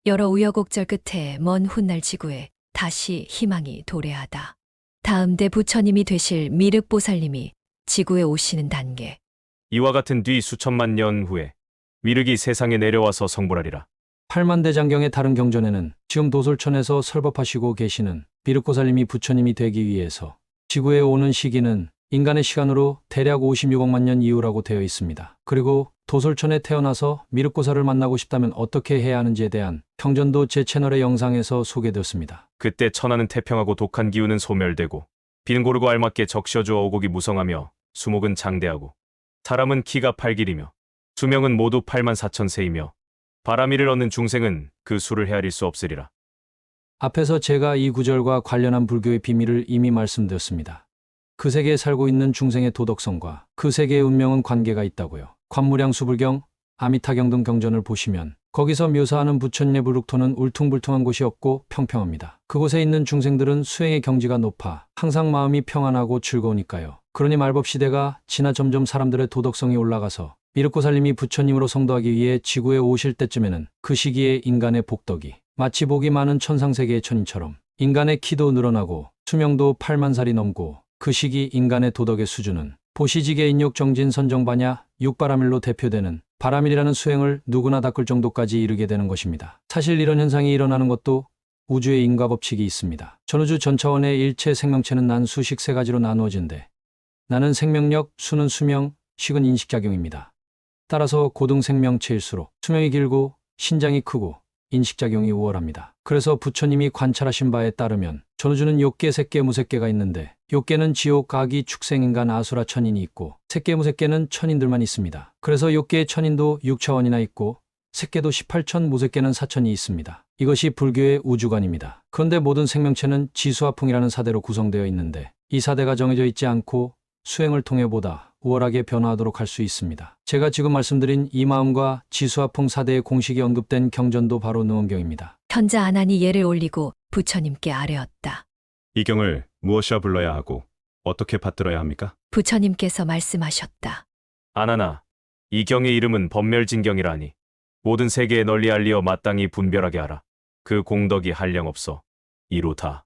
여러 우여곡절 끝에 먼 훗날 지구에 다시 희망이 도래하다. 다음 대 부처님이 되실 미륵보살님이 지구에 오시는 단계. 이와 같은 뒤 수천만 년 후에 미륵이 세상에 내려와서 성불하리라. 팔만대장경의 다른 경전에는 지금 도솔천에서 설법하시고 계시는 미륵보살님이 부처님이 되기 위해서 지구에 오는 시기는 인간의 시간으로 대략 56억만 년 이후라고 되어 있습니다. 그리고 도솔천에 태어나서 미륵보살을 만나고 싶다면 어떻게 해야 하는지에 대한 경전도 제 채널의 영상에서 소개되었습니다. 그때 천하는 태평하고 독한 기운은 소멸되고 비는 고르고 알맞게 적셔주어 오곡이 무성하며 수목은 장대하고 사람은 키가 8길이며 수명은 모두 84,000세이며 바라미를 얻는 중생은 그 수를 헤아릴 수 없으리라. 앞에서 제가 이 구절과 관련한 불교의 비밀을 이미 말씀드렸습니다. 그 세계에 살고 있는 중생의 도덕성과 그 세계의 운명은 관계가 있다고요. 관무량 수불경, 아미타경 등 경전을 보시면 거기서 묘사하는 부처님의 불국토는 울퉁불퉁한 곳이 없고 평평합니다. 그곳에 있는 중생들은 수행의 경지가 높아 항상 마음이 평안하고 즐거우니까요. 그러니 말법시대가 지나 점점 사람들의 도덕성이 올라가서 미륵보살님이 부처님으로 성도하기 위해 지구에 오실 때쯤에는 그 시기에 인간의 복덕이 마치 복이 많은 천상세계의 천인처럼 인간의 키도 늘어나고 수명도 8만 살이 넘고 그 시기 인간의 도덕의 수준은 보시지계 인욕 정진 선정반야 육바라밀로 대표되는 바라밀이라는 수행을 누구나 닦을 정도까지 이르게 되는 것입니다. 사실 이런 현상이 일어나는 것도 우주의 인과법칙이 있습니다. 전우주 전차원의 일체 생명체는 난 수식 3가지로 나누어진데 나는 생명력, 수는 수명, 식은 인식작용입니다. 따라서 고등 생명체일수록 수명이 길고 신장이 크고 인식작용이 우월합니다. 그래서 부처님이 관찰하신 바에 따르면 전우주는 욕계, 색계, 무색계가 있는데 욕계는 지옥, 아기, 축생인간, 아수라, 천인이 있고 색계, 무색계는 천인들만 있습니다. 그래서 욕계의 천인도 6차원이나 있고 색계도 18천, 무색계는 4천이 있습니다. 이것이 불교의 우주관입니다. 그런데 모든 생명체는 지수화풍이라는 사대로 구성되어 있는데 이 사대가 정해져 있지 않고 수행을 통해 보다 우월하게 변화하도록 할 수 있습니다. 제가 지금 말씀드린 이 마음과 지수화풍 사대의 공식이 언급된 경전도 바로 능엄경입니다. 현자 아난이 예를 올리고 부처님께 아뢰었다. 이 경을 무엇이라 불러야 하고 어떻게 받들어야 합니까? 부처님께서 말씀하셨다. 아나나, 이 경의 이름은 법멸진경이라 하니 모든 세계에 널리 알리어 마땅히 분별하게 하라. 그 공덕이 한량없어 이루 다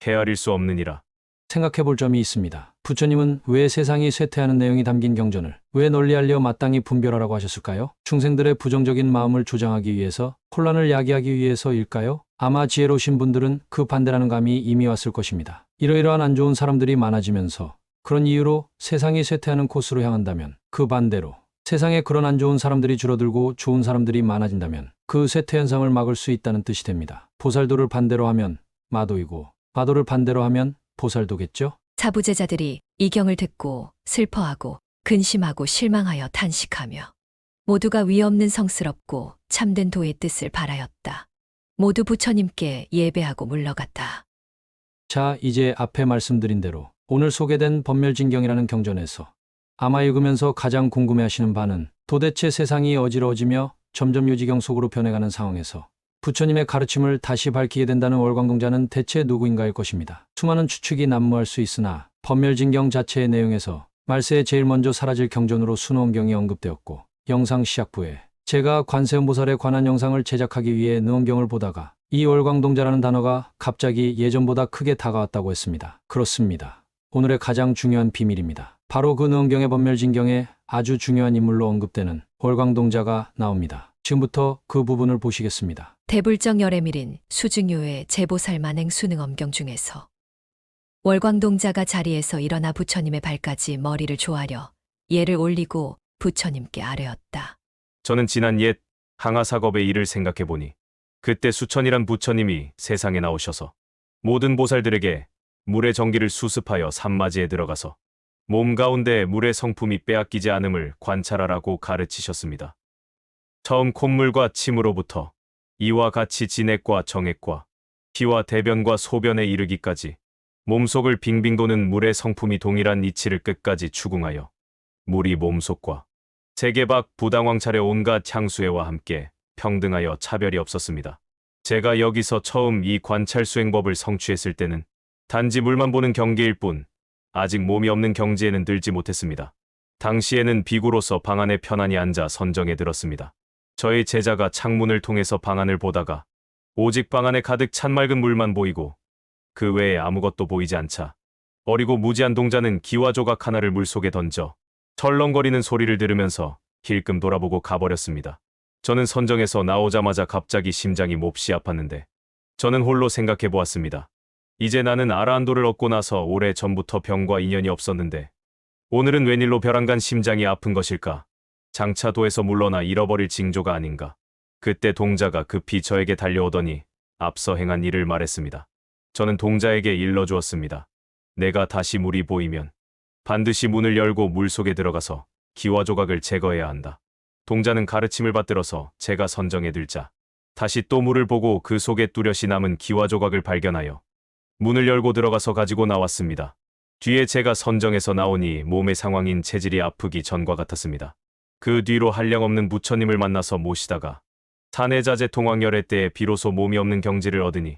헤아릴 수 없느니라. 생각해 볼 점이 있습니다. 부처님은 왜 세상이 쇠퇴하는 내용이 담긴 경전을 왜 널리 알려 마땅히 분별하라고 하셨을까요? 중생들의 부정적인 마음을 조장하기 위해서, 혼란을 야기하기 위해서일까요? 아마 지혜로우신 분들은 그 반대라는 감이 이미 왔을 것입니다. 이러이러한 안 좋은 사람들이 많아지면서 그런 이유로 세상이 쇠퇴하는 코스로 향한다면, 그 반대로 세상에 그런 안 좋은 사람들이 줄어들고 좋은 사람들이 많아진다면 그 쇠퇴 현상을 막을 수 있다는 뜻이 됩니다. 보살도를 반대로 하면 마도이고 마도를 반대로 하면 보살도겠죠? 사부제자들이 이경을 듣고 슬퍼하고 근심하고 실망하여 탄식하며 모두가 위없는 성스럽고 참된 도의 뜻을 바라였다. 모두 부처님께 예배하고 물러갔다. 자, 이제 앞에 말씀드린 대로 오늘 소개된 법멸진경이라는 경전에서 아마 읽으면서 가장 궁금해하시는 바는 도대체 세상이 어지러워지며 점점 유지경 속으로 변해가는 상황에서 부처님의 가르침을 다시 밝히게 된다는 월광동자는 대체 누구인가일 것입니다. 수많은 추측이 난무할 수 있으나 법멸진경 자체의 내용에서 말세에 제일 먼저 사라질 경전으로 순원경이 언급되었고, 영상 시작부에 제가 관세음보살에 관한 영상을 제작하기 위해 능엄경을 보다가 이 월광동자라는 단어가 갑자기 예전보다 크게 다가왔다고 했습니다. 그렇습니다. 오늘의 가장 중요한 비밀입니다. 바로 그 능엄경의 법멸진경에 아주 중요한 인물로 언급되는 월광동자가 나옵니다. 지금부터 그 부분을 보시겠습니다. 대불정 열애밀인 수중요의 제보살 만행 수능엄경 중에서 월광동자가 자리에서 일어나 부처님의 발까지 머리를 조아려 예를 올리고 부처님께 아뢰었다. 저는 지난 옛 항아사겁의 일을 생각해보니 그때 수천이란 부처님이 세상에 나오셔서 모든 보살들에게 물의 정기를 수습하여 산마지에 들어가서 몸 가운데 물의 성품이 빼앗기지 않음을 관찰하라고 가르치셨습니다. 처음 콧물과 침으로부터 이와 같이 진액과 정액과 피와 대변과 소변에 이르기까지 몸속을 빙빙 도는 물의 성품이 동일한 이치를 끝까지 추궁하여 물이 몸속과 세계 밖 부당왕찰의 온갖 향수에와 함께 평등하여 차별이 없었습니다. 제가 여기서 처음 이 관찰 수행법을 성취했을 때는 단지 물만 보는 경계일 뿐 아직 몸이 없는 경지에는 들지 못했습니다. 당시에는 비구로서 방 안에 편안히 앉아 선정에 들었습니다. 저의 제자가 창문을 통해서 방 안을 보다가 오직 방 안에 가득 찬 맑은 물만 보이고 그 외에 아무것도 보이지 않자 어리고 무지한 동자는 기와 조각 하나를 물속에 던져 철렁거리는 소리를 들으면서 힐끔 돌아보고 가버렸습니다. 저는 선정에서 나오자마자 갑자기 심장이 몹시 아팠는데 저는 홀로 생각해 보았습니다. 이제 나는 아라한도를 얻고 나서 오래 전부터 병과 인연이 없었는데 오늘은 웬일로 벼랑간 심장이 아픈 것일까? 장차 도에서 물러나 잃어버릴 징조가 아닌가? 그때 동자가 급히 저에게 달려오더니 앞서 행한 일을 말했습니다. 저는 동자에게 일러주었습니다. 내가 다시 물이 보이면 반드시 문을 열고 물속에 들어가서 기와 조각을 제거해야 한다. 동자는 가르침을 받들어서 제가 선정에 들자 다시 또 물을 보고 그 속에 뚜렷이 남은 기와 조각을 발견하여 문을 열고 들어가서 가지고 나왔습니다. 뒤에 제가 선정에서 나오니 몸의 상황인 체질이 아프기 전과 같았습니다. 그 뒤로 한량없는 부처님을 만나서 모시다가 산해자재 통황열애 때에 비로소 몸이 없는 경지를 얻으니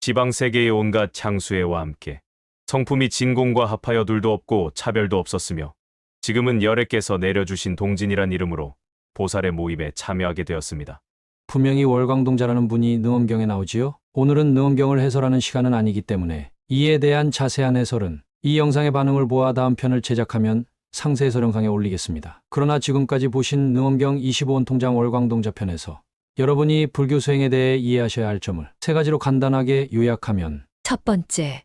지방세계의 온갖 향수애와 함께 성품이 진공과 합하여 둘도 없고 차별도 없었으며 지금은 열애께서 내려주신 동진이란 이름으로 보살의 모임에 참여하게 되었습니다. 분명히 월광동자라는 분이 능엄경에 나오지요? 오늘은 능엄경을 해설하는 시간은 아니기 때문에 이에 대한 자세한 해설은 이 영상의 반응을 보아 다음 편을 제작하면 상세 해설 영상에 올리겠습니다. 그러나 지금까지 보신 능엄경 25원 통장 월광동자 편에서 여러분이 불교 수행에 대해 이해하셔야 할 점을 세 가지로 간단하게 요약하면 첫 번째,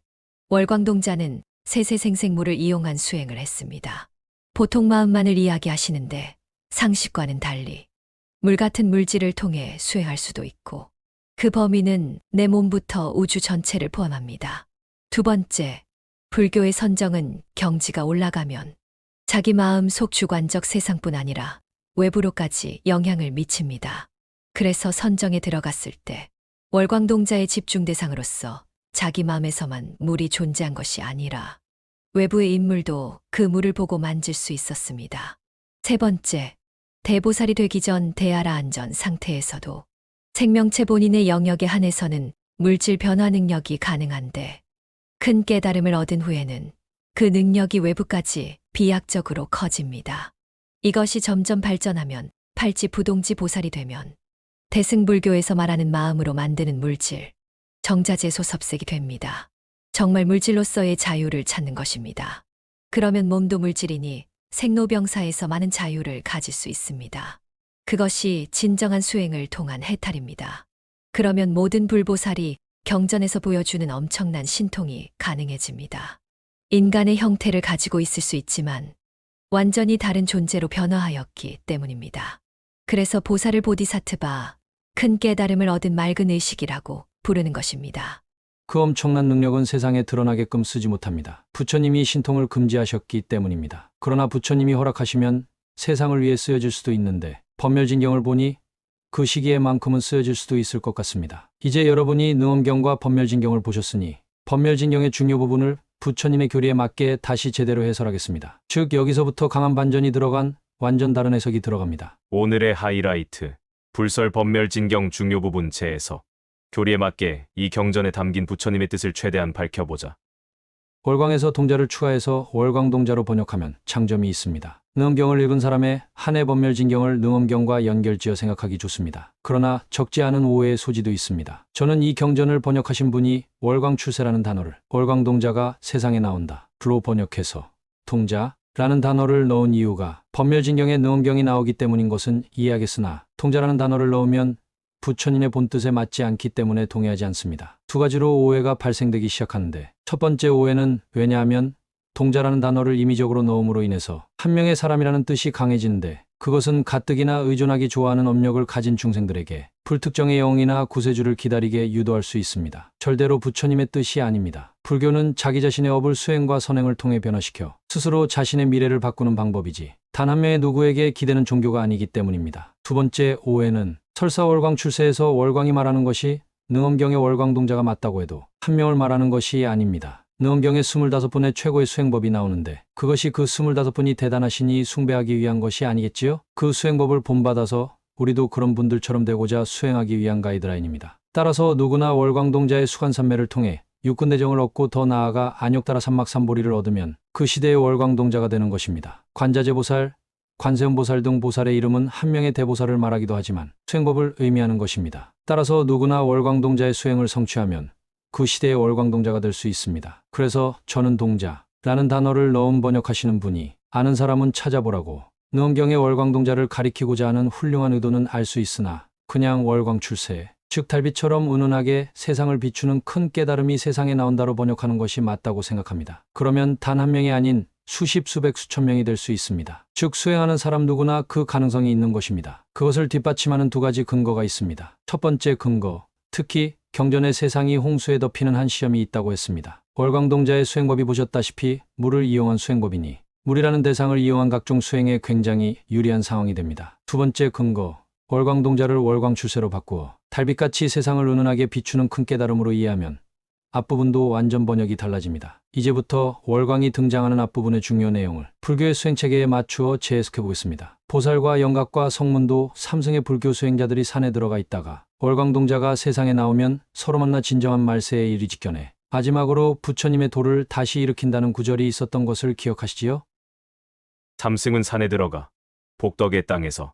월광동자는 세세생생물을 이용한 수행을 했습니다. 보통 마음만을 이야기하시는데 상식과는 달리 물 같은 물질을 통해 수행할 수도 있고 그 범위는 내 몸부터 우주 전체를 포함합니다. 두 번째, 불교의 선정은 경지가 올라가면 자기 마음 속 주관적 세상뿐 아니라 외부로까지 영향을 미칩니다. 그래서 선정에 들어갔을 때 월광동자의 집중 대상으로서 자기 마음에서만 물이 존재한 것이 아니라 외부의 인물도 그 물을 보고 만질 수 있었습니다. 세 번째, 대보살이 되기 전 대아라한전 상태에서도 생명체 본인의 영역에 한해서는 물질 변화 능력이 가능한데 큰 깨달음을 얻은 후에는 그 능력이 외부까지 비약적으로 커집니다. 이것이 점점 발전하면 팔지 부동지 보살이 되면 대승불교에서 말하는 마음으로 만드는 물질, 정자재소 섭색이 됩니다. 정말 물질로서의 자유를 찾는 것입니다. 그러면 몸도 물질이니 생로병사에서 많은 자유를 가질 수 있습니다. 그것이 진정한 수행을 통한 해탈입니다. 그러면 모든 불보살이 경전에서 보여주는 엄청난 신통이 가능해집니다. 인간의 형태를 가지고 있을 수 있지만 완전히 다른 존재로 변화하였기 때문입니다. 그래서 보살을 보디사트바, 큰 깨달음을 얻은 맑은 의식이라고 부르는 것입니다. 그 엄청난 능력은 세상에 드러나게끔 쓰지 못합니다. 부처님이 신통을 금지하셨기 때문입니다. 그러나 부처님이 허락하시면 세상을 위해 쓰여질 수도 있는데 법멸진경을 보니 그 시기에만큼은 쓰여질 수도 있을 것 같습니다. 이제 여러분이 능엄경과 법멸진경을 보셨으니 법멸진경의 중요 부분을 부처님의 교리에 맞게 다시 제대로 해설하겠습니다. 즉 여기서부터 강한 반전이 들어간 완전 다른 해석이 들어갑니다. 오늘의 하이라이트. 불설 법멸진경 중요 부분 제에서 교리에 맞게 이 경전에 담긴 부처님의 뜻을 최대한 밝혀보자. 월광에서 동자를 추가해서 월광동자로 번역하면 장점이 있습니다. 능엄경을 읽은 사람의 한해 법멸진경을 능엄경과 연결지어 생각하기 좋습니다. 그러나 적지 않은 오해의 소지도 있습니다. 저는 이 경전을 번역하신 분이 월광출세라는 단어를 월광동자가 세상에 나온다 로 번역해서 동자라는 단어를 넣은 이유가 법멸진경에 능엄경이 나오기 때문인 것은 이해하겠으나 동자라는 단어를 넣으면 부처님의 본뜻에 맞지 않기 때문에 동의하지 않습니다. 두 가지로 오해가 발생되기 시작하는데 첫 번째 오해는 왜냐하면 동자라는 단어를 임의적으로 넣음으로 인해서 한 명의 사람이라는 뜻이 강해지는데 그것은 가뜩이나 의존하기 좋아하는 업력을 가진 중생들에게 불특정의 영이나 구세주를 기다리게 유도할 수 있습니다. 절대로 부처님의 뜻이 아닙니다. 불교는 자기 자신의 업을 수행과 선행을 통해 변화시켜 스스로 자신의 미래를 바꾸는 방법이지 단 한 명의 누구에게 기대는 종교가 아니기 때문입니다. 두 번째 오해는 설사 월광출세에서 월광이 말하는 것이 능엄경의 월광동자가 맞다고 해도 한 명을 말하는 것이 아닙니다. 능엄경에 25번의 최고의 수행법이 나오는데 그것이 그 25분이 대단하시니 숭배하기 위한 것이 아니겠지요? 그 수행법을 본받아서 우리도 그런 분들처럼 되고자 수행하기 위한 가이드라인입니다. 따라서 누구나 월광동자의 수관산매를 통해 육군대정을 얻고 더 나아가 안욕따라 삼막삼보리를 얻으면 그 시대의 월광동자가 되는 것입니다. 관자재보살, 관세음보살 등 보살의 이름은 한 명의 대보살을 말하기도 하지만 수행법을 의미하는 것입니다. 따라서 누구나 월광동자의 수행을 성취하면 그 시대의 월광동자가 될 수 있습니다. 그래서 저는 동자라는 단어를 넣음 번역하시는 분이 아는 사람은 찾아보라고 능엄경의 월광동자를 가리키고자 하는 훌륭한 의도는 알 수 있으나 그냥 월광출세, 즉 달빛처럼 은은하게 세상을 비추는 큰 깨달음이 세상에 나온다로 번역하는 것이 맞다고 생각합니다. 그러면 단 한 명이 아닌 수십, 수백, 수천 명이 될 수 있습니다. 즉 수행하는 사람 누구나 그 가능성이 있는 것입니다. 그것을 뒷받침하는 두 가지 근거가 있습니다. 첫 번째 근거, 특히 경전에 세상이 홍수에 덮이는 한 시험이 있다고 했습니다. 월광동자의 수행법이 보셨다시피 물을 이용한 수행법이니 물이라는 대상을 이용한 각종 수행에 굉장히 유리한 상황이 됩니다. 두 번째 근거, 월광동자를 월광출세로 바꾸어 달빛같이 세상을 은은하게 비추는 큰 깨달음으로 이해하면 앞부분도 완전 번역이 달라집니다. 이제부터 월광이 등장하는 앞부분의 중요 내용을 불교의 수행체계에 맞추어 재해석해 보겠습니다. 보살과 영각과 성문도 삼승의 불교 수행자들이 산에 들어가 있다가 월광동자가 세상에 나오면 서로 만나 진정한 말세에 이르 직견해 마지막으로 부처님의 도를 다시 일으킨다는 구절이 있었던 것을 기억하시지요? 삼승은 산에 들어가 복덕의 땅에서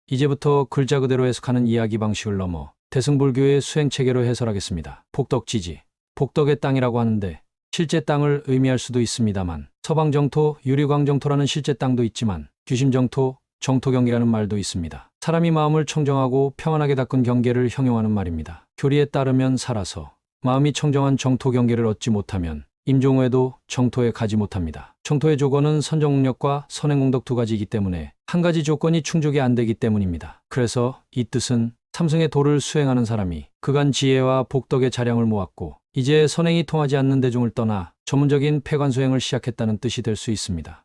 이제부터 글자 그대로 해석하는 이야기 방식을 넘어 대승불교의 수행체계로 해설하겠습니다. 복덕지지, 복덕의 땅이라고 하는데 실제 땅을 의미할 수도 있습니다만 서방정토, 유리광정토라는 실제 땅도 있지만 규심정토, 정토경계라는 말도 있습니다. 사람이 마음을 청정하고 평안하게 닦은 경계를 형용하는 말입니다. 교리에 따르면 살아서 마음이 청정한 정토경계를 얻지 못하면 임종후에도 정토에 가지 못합니다. 정토의 조건은 선정능력과 선행공덕 두 가지이기 때문에 한 가지 조건이 충족이 안 되기 때문입니다. 그래서 이 뜻은 삼승의 도를 수행하는 사람이 그간 지혜와 복덕의 자량을 모았고 이제 선행이 통하지 않는 대중을 떠나 전문적인 폐관수행을 시작했다는 뜻이 될 수 있습니다.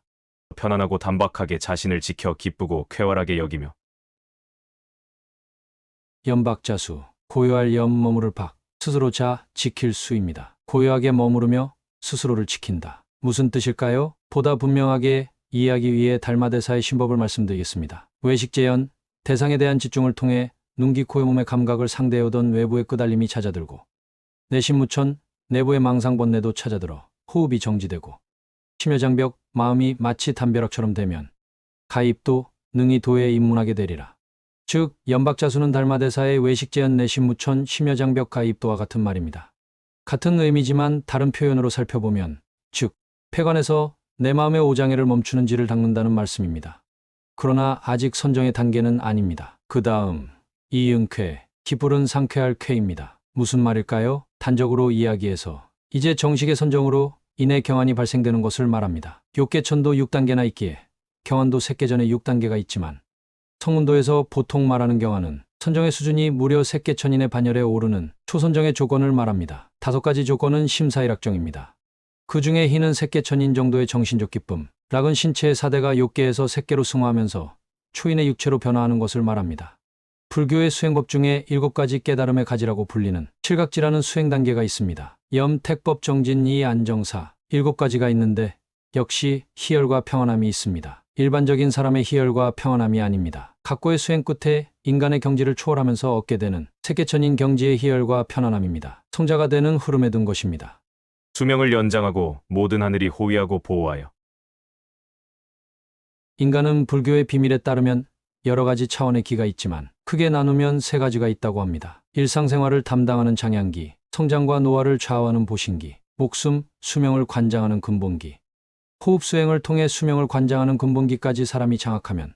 편안하고 단박하게 자신을 지켜 기쁘고 쾌활하게 여기며 염박자수, 고요할 염 머무를 박, 스스로 자 지킬 수입니다. 고요하게 머무르며 스스로를 지킨다. 무슨 뜻일까요? 보다 분명하게 이해하기 위해 달마대사의 신법을 말씀드리겠습니다. 외식재연, 대상에 대한 집중을 통해 눈, 귀, 코의 몸의 감각을 상대해오던 외부의 끄달림이 잦아들고 내심무천, 내부의 망상번뇌도 찾아들어 호흡이 정지되고 심여장벽, 마음이 마치 담벼락처럼 되면 가입도 능히 도에 입문하게 되리라. 즉 염박자수는 달마대사의 외식재연, 내심무천, 심여장벽, 가입도와 같은 말입니다. 같은 의미지만 다른 표현으로 살펴보면 즉 폐관에서 내 마음의 오장애를 멈추는 지를 닦는다는 말씀입니다. 그러나 아직 선정의 단계는 아닙니다. 그 다음 이응쾌, 기불은 상쾌할 쾌입니다. 무슨 말일까요? 단적으로 이야기해서 이제 정식의 선정으로 인해 경안이 발생되는 것을 말합니다. 욕계천도 6단계나 있기에 경안도 3개 전에 6단계가 있지만 성문도에서 보통 말하는 경안은 선정의 수준이 무려 색계천인의 반열에 오르는 초선정의 조건을 말합니다. 5가지 조건은 심사일학정입니다. 그 중에 희는 색계천인 정도의 정신적 기쁨, 락은 신체의 사대가 욕계에서 색계로 승화하면서 초인의 육체로 변화하는 것을 말합니다. 불교의 수행법 중에 7가지 깨달음의 가지라고 불리는 칠각지라는 수행 단계가 있습니다. 염, 택법, 정진, 이, 안정사 7가지가 있는데 역시 희열과 평안함이 있습니다. 일반적인 사람의 희열과 평안함이 아닙니다. 각고의 수행 끝에 인간의 경지를 초월하면서 얻게 되는 색계천인 경지의 희열과 편안함입니다. 성자가 되는 흐름에 든 것입니다. 수명을 연장하고 모든 하늘이 호위하고 보호하여. 인간은 불교의 비밀에 따르면 여러 가지 차원의 기가 있지만 크게 나누면 3가지가 있다고 합니다. 일상생활을 담당하는 장양기, 성장과 노화를 좌우하는 보신기, 목숨, 수명을 관장하는 근본기. 호흡 수행을 통해 수명을 관장하는 근본기까지 사람이 장악하면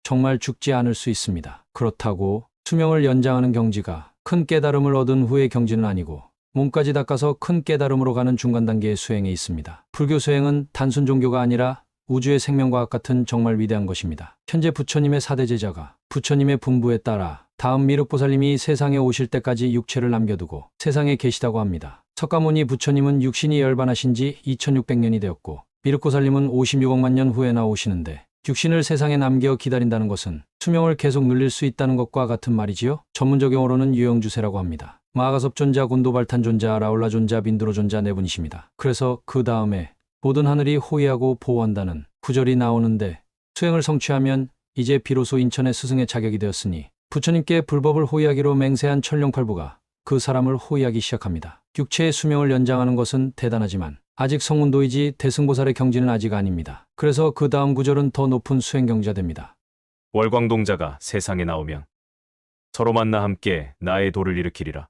정말 죽지 않을 수 있습니다. 그렇다고 수명을 연장하는 경지가 큰 깨달음을 얻은 후의 경지는 아니고 몸까지 닦아서 큰 깨달음으로 가는 중간 단계의 수행에 있습니다. 불교 수행은 단순 종교가 아니라 우주의 생명과학 같은 정말 위대한 것입니다. 현재 부처님의 4대 제자가 부처님의 분부에 따라 다음 미륵보살님이 세상에 오실 때까지 육체를 남겨두고 세상에 계시다고 합니다. 석가모니 부처님은 육신이 열반하신 지 2600년이 되었고 미륵보살님은 56억만 년 후에 나오시는데 육신을 세상에 남겨 기다린다는 것은 수명을 계속 늘릴 수 있다는 것과 같은 말이지요. 전문적 용어로는 유영주세라고 합니다. 마하가섭 존자, 곤도발탄 존자, 라울라 존자, 빈드로 존자 4분이십니다. 그래서 그 다음에 모든 하늘이 호위하고 보호한다는 구절이 나오는데 수행을 성취하면 이제 비로소 인천의 스승의 자격이 되었으니 부처님께 불법을 호위하기로 맹세한 천룡팔부가 그 사람을 호위하기 시작합니다. 육체의 수명을 연장하는 것은 대단하지만 아직 성운도이지 대승보살의 경지는 아직 아닙니다. 그래서 그 다음 구절은 더 높은 수행 경지가 됩니다. 월광동자가 세상에 나오면 서로 만나 함께 나의 도를 일으키리라.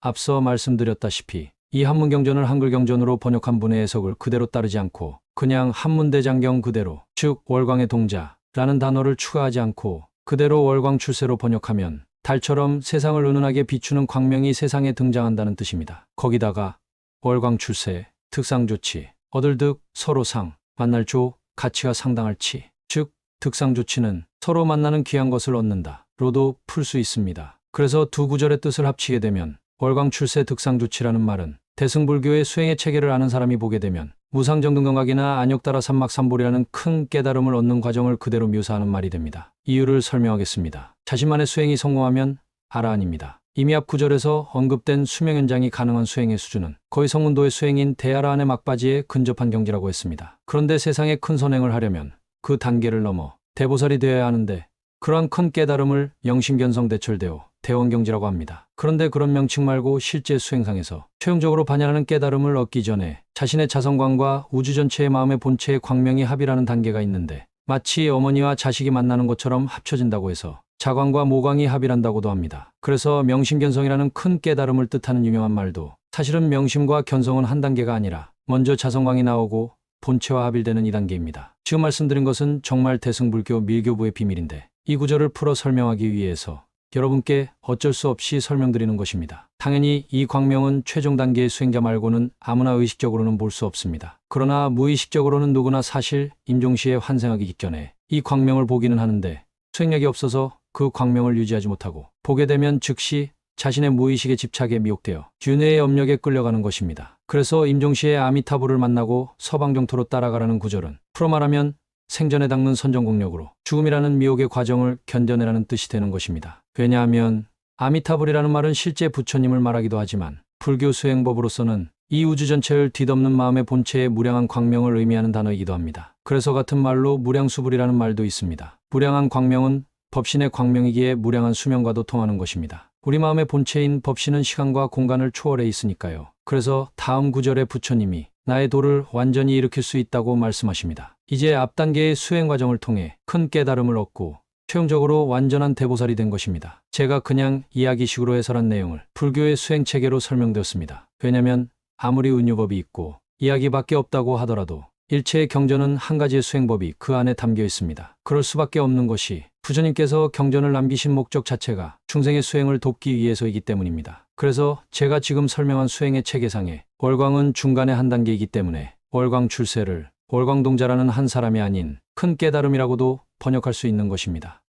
앞서 말씀드렸다시피 이 한문경전을 한글경전으로 번역한 분의 해석을 그대로 따르지 않고 그냥 한문대장경 그대로, 즉 월광의 동자라는 단어를 추가하지 않고 그대로 월광출세로 번역하면 달처럼 세상을 은은하게 비추는 광명이 세상에 등장한다는 뜻입니다. 거기다가 월광출세, 특상조치, 얻을 득, 서로 상, 만날 조, 가치가 상당할 치, 즉 득상조치는 서로 만나는 귀한 것을 얻는다 로도 풀 수 있습니다. 그래서 두 구절의 뜻을 합치게 되면 월광출세 득상조치라는 말은 대승불교의 수행의 체계를 아는 사람이 보게 되면 무상정등경각이나 안욕따라 삼막삼볼이라는 큰 깨달음을 얻는 과정을 그대로 묘사하는 말이 됩니다. 이유를 설명하겠습니다. 자신만의 수행이 성공하면 아라한입니다. 이미 앞 구절에서 언급된 수명 연장이 가능한 수행의 수준은 거의 성운도의 수행인 대아라한의 막바지에 근접한 경지라고 했습니다. 그런데 세상에 큰 선행을 하려면 그 단계를 넘어 대보살이 되어야 하는데 그러한 큰 깨달음을 영심견성대철대오, 대원경지라고 합니다. 그런데 그런 명칭 말고 실제 수행상에서 최종적으로 반열하는 깨달음을 얻기 전에 자신의 자성광과 우주 전체의 마음의 본체의 광명이 합이라는 단계가 있는데 마치 어머니와 자식이 만나는 것처럼 합쳐진다고 해서 자광과 모광이 합이란다고도 합니다. 그래서 명심견성이라는 큰 깨달음을 뜻하는 유명한 말도 사실은 명심과 견성은 한 단계가 아니라 먼저 자성광이 나오고 본체와 합일되는 2단계입니다. 지금 말씀드린 것은 정말 대승불교 밀교부의 비밀인데 이 구절을 풀어 설명하기 위해서 여러분께 어쩔 수 없이 설명드리는 것입니다. 당연히 이 광명은 최종 단계의 수행자 말고는 아무나 의식적으로는 볼 수 없습니다. 그러나 무의식적으로는 누구나 사실 임종시에 환생하기 직전에 이 광명을 보기는 하는데 수행력이 없어서 그 광명을 유지하지 못하고 보게 되면 즉시 자신의 무의식의 집착에 미혹되어 윤회의 업력에 끌려가는 것입니다. 그래서 임종시에 아미타불을 만나고 서방정토로 따라가라는 구절은 풀어 말하면 생전에 닦는 선정공력으로 죽음이라는 미혹의 과정을 견뎌내라는 뜻이 되는 것입니다. 왜냐하면 아미타불이라는 말은 실제 부처님을 말하기도 하지만 불교 수행법으로서는 이 우주 전체를 뒤덮는 마음의 본체의 무량한 광명을 의미하는 단어이기도 합니다. 그래서 같은 말로 무량수불이라는 말도 있습니다. 무량한 광명은 법신의 광명이기에 무량한 수명과도 통하는 것입니다. 우리 마음의 본체인 법신은 시간과 공간을 초월해 있으니까요. 그래서 다음 구절에 부처님이 나의 도를 완전히 일으킬 수 있다고 말씀하십니다. 이제 앞 단계의 수행 과정을 통해 큰 깨달음을 얻고 최종적으로 완전한 대보살이 된 것입니다. 제가 그냥 이야기식으로 해설한 내용을 불교의 수행 체계로 설명되었습니다. 왜냐하면 아무리 은유법이 있고 이야기밖에 없다고 하더라도 일체의 경전은 한 가지의 수행법이 그 안에 담겨 있습니다. 그럴 수밖에 없는 것이 부처님께서 경전을 남기신 목적 자체가 중생의 수행을 돕기 위해서이기 때문입니다. 그래서 제가 지금 설명한 수행의 체계상에 월광은 중간의 한 단계이기 때문에 월광출세를 월광동자라는 한 사람이 아닌 큰 깨달음이라고도 번역할 수 있는 것입니다.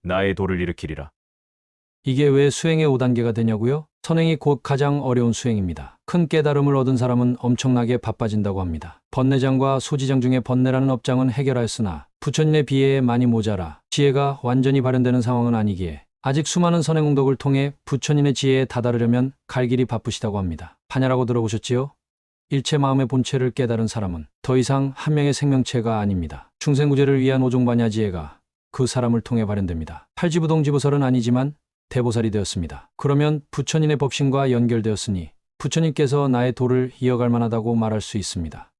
나의 도를 일으키리라. 이게 왜 수행의 5단계가 되냐고요? 선행이 곧 가장 어려운 수행입니다. 큰 깨달음을 얻은 사람은 엄청나게 바빠진다고 합니다. 번뇌장과 소지장 중에 번뇌라는 업장은 해결하였으나 부처님에 비해 많이 모자라 지혜가 완전히 발현되는 상황은 아니기에 아직 수많은 선행공덕을 통해 부처님의 지혜에 다다르려면 갈 길이 바쁘시다고 합니다. 반야라고 들어보셨지요? 일체 마음의 본체를 깨달은 사람은 더 이상 한 명의 생명체가 아닙니다. 중생구제를 위한 오종반야 지혜가 그 사람을 통해 발현됩니다. 팔지부동지부설은 아니지만 대보살이 되었습니다. 그러면 부처님의 법신과 연결되었으니 부처님께서 나의 도를 이어갈 만하다고 말할 수 있습니다.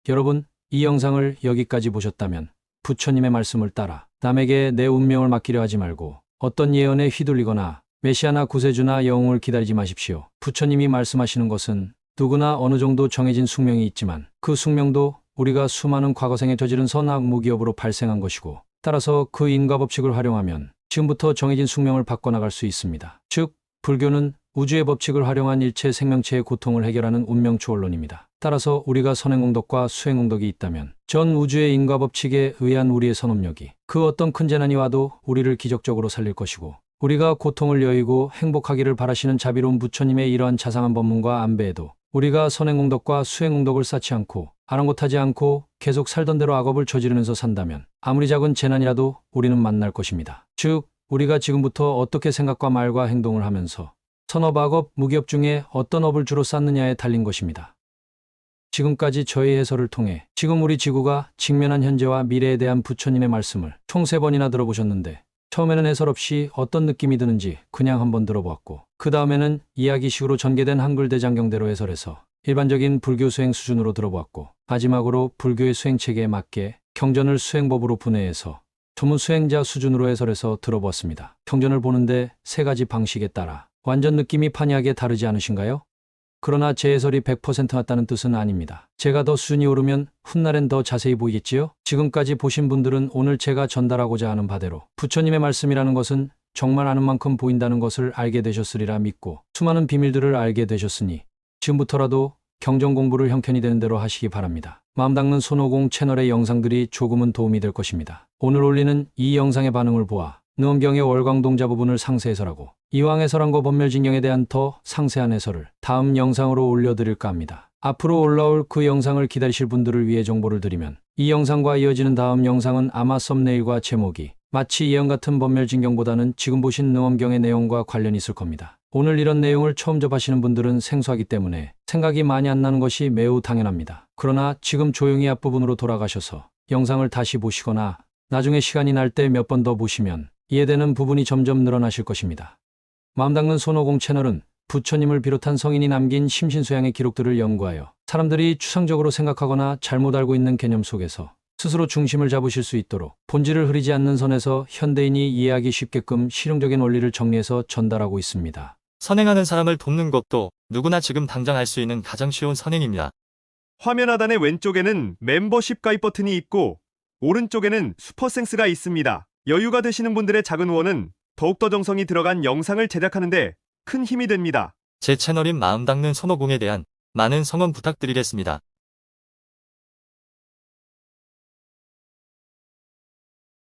여러분, 이 영상을 여기까지 보셨다면 부처님의 말씀을 따라 남에게 내 운명을 맡기려 하지 말고 어떤 예언에 휘둘리거나 메시아나 구세주나 영웅을 기다리지 마십시오. 부처님이 말씀하시는 것은 누구나 어느 정도 정해진 숙명이 있지만 그 숙명도 우리가 수많은 과거생에 저지른 선악 무기업으로 발생한 것이고 따라서 그 인과 법칙을 활용하면 지금부터 정해진 숙명을 바꿔나갈 수 있습니다. 즉, 불교는 우주의 법칙을 활용한 일체 생명체의 고통을 해결하는 운명초월론입니다. 따라서 우리가 선행공덕과 수행공덕이 있다면 전 우주의 인과 법칙에 의한 우리의 선업력이 그 어떤 큰 재난이 와도 우리를 기적적으로 살릴 것이고 우리가 고통을 여의고 행복하기를 바라시는 자비로운 부처님의 이러한 자상한 법문과 안배에도 우리가 선행공덕과 수행공덕을 쌓지 않고 아랑곳하지 않고 계속 살던 대로 악업을 저지르면서 산다면 아무리 작은 재난이라도 우리는 만날 것입니다. 즉, 우리가 지금부터 어떻게 생각과 말과 행동을 하면서 선업, 악업, 무기업 중에 어떤 업을 주로 쌓느냐에 달린 것입니다. 지금까지 저의 해설을 통해 지금 우리 지구가 직면한 현재와 미래에 대한 부처님의 말씀을 총 3번이나 들어보셨는데 처음에는 해설 없이 어떤 느낌이 드는지 그냥 한번 들어보았고 그 다음에는 이야기식으로 전개된 한글 대장경대로 해설해서 일반적인 불교 수행 수준으로 들어보았고 마지막으로 불교의 수행체계에 맞게 경전을 수행법으로 분해해서 전문 수행자 수준으로 해설해서 들어보았습니다. 경전을 보는데 3가지 방식에 따라 완전 느낌이 판이하게 다르지 않으신가요? 그러나 제 해설이 100% 맞다는 뜻은 아닙니다. 제가 더 수준이 오르면 훗날엔 더 자세히 보이겠지요? 지금까지 보신 분들은 오늘 제가 전달하고자 하는 바대로 부처님의 말씀이라는 것은 정말 아는 만큼 보인다는 것을 알게 되셨으리라 믿고 수많은 비밀들을 알게 되셨으니 지금부터라도 경전 공부를 형편이 되는 대로 하시기 바랍니다. 마음 닦는 손오공 채널의 영상들이 조금은 도움이 될 것입니다. 오늘 올리는 이 영상의 반응을 보아 능엄경의 월광동자 부분을 상세 해설하고 이왕 해설한 거 법멸진경에 대한 더 상세한 해설을 다음 영상으로 올려드릴까 합니다. 앞으로 올라올 그 영상을 기다리실 분들을 위해 정보를 드리면 이 영상과 이어지는 다음 영상은 아마 썸네일과 제목이 마치 예언 같은 법멸진경보다는 지금 보신 능엄경의 내용과 관련이 있을 겁니다. 오늘 이런 내용을 처음 접하시는 분들은 생소하기 때문에 생각이 많이 안 나는 것이 매우 당연합니다. 그러나 지금 조용히 앞부분으로 돌아가셔서 영상을 다시 보시거나 나중에 시간이 날 때 몇 번 더 보시면 이해되는 부분이 점점 늘어나실 것입니다. 마음 닦는 손오공 채널은 부처님을 비롯한 성인이 남긴 심신수양의 기록들을 연구하여 사람들이 추상적으로 생각하거나 잘못 알고 있는 개념 속에서 스스로 중심을 잡으실 수 있도록 본질을 흐리지 않는 선에서 현대인이 이해하기 쉽게끔 실용적인 원리를 정리해서 전달하고 있습니다. 선행하는 사람을 돕는 것도 누구나 지금 당장 할 수 있는 가장 쉬운 선행입니다. 화면 하단의 왼쪽에는 멤버십 가입 버튼이 있고 오른쪽에는 슈퍼생스가 있습니다. 여유가 되시는 분들의 작은 후원은 더욱더 정성이 들어간 영상을 제작하는데 큰 힘이 됩니다. 제 채널인 마음 닦는 손오공에 대한 많은 성원 부탁드리겠습니다.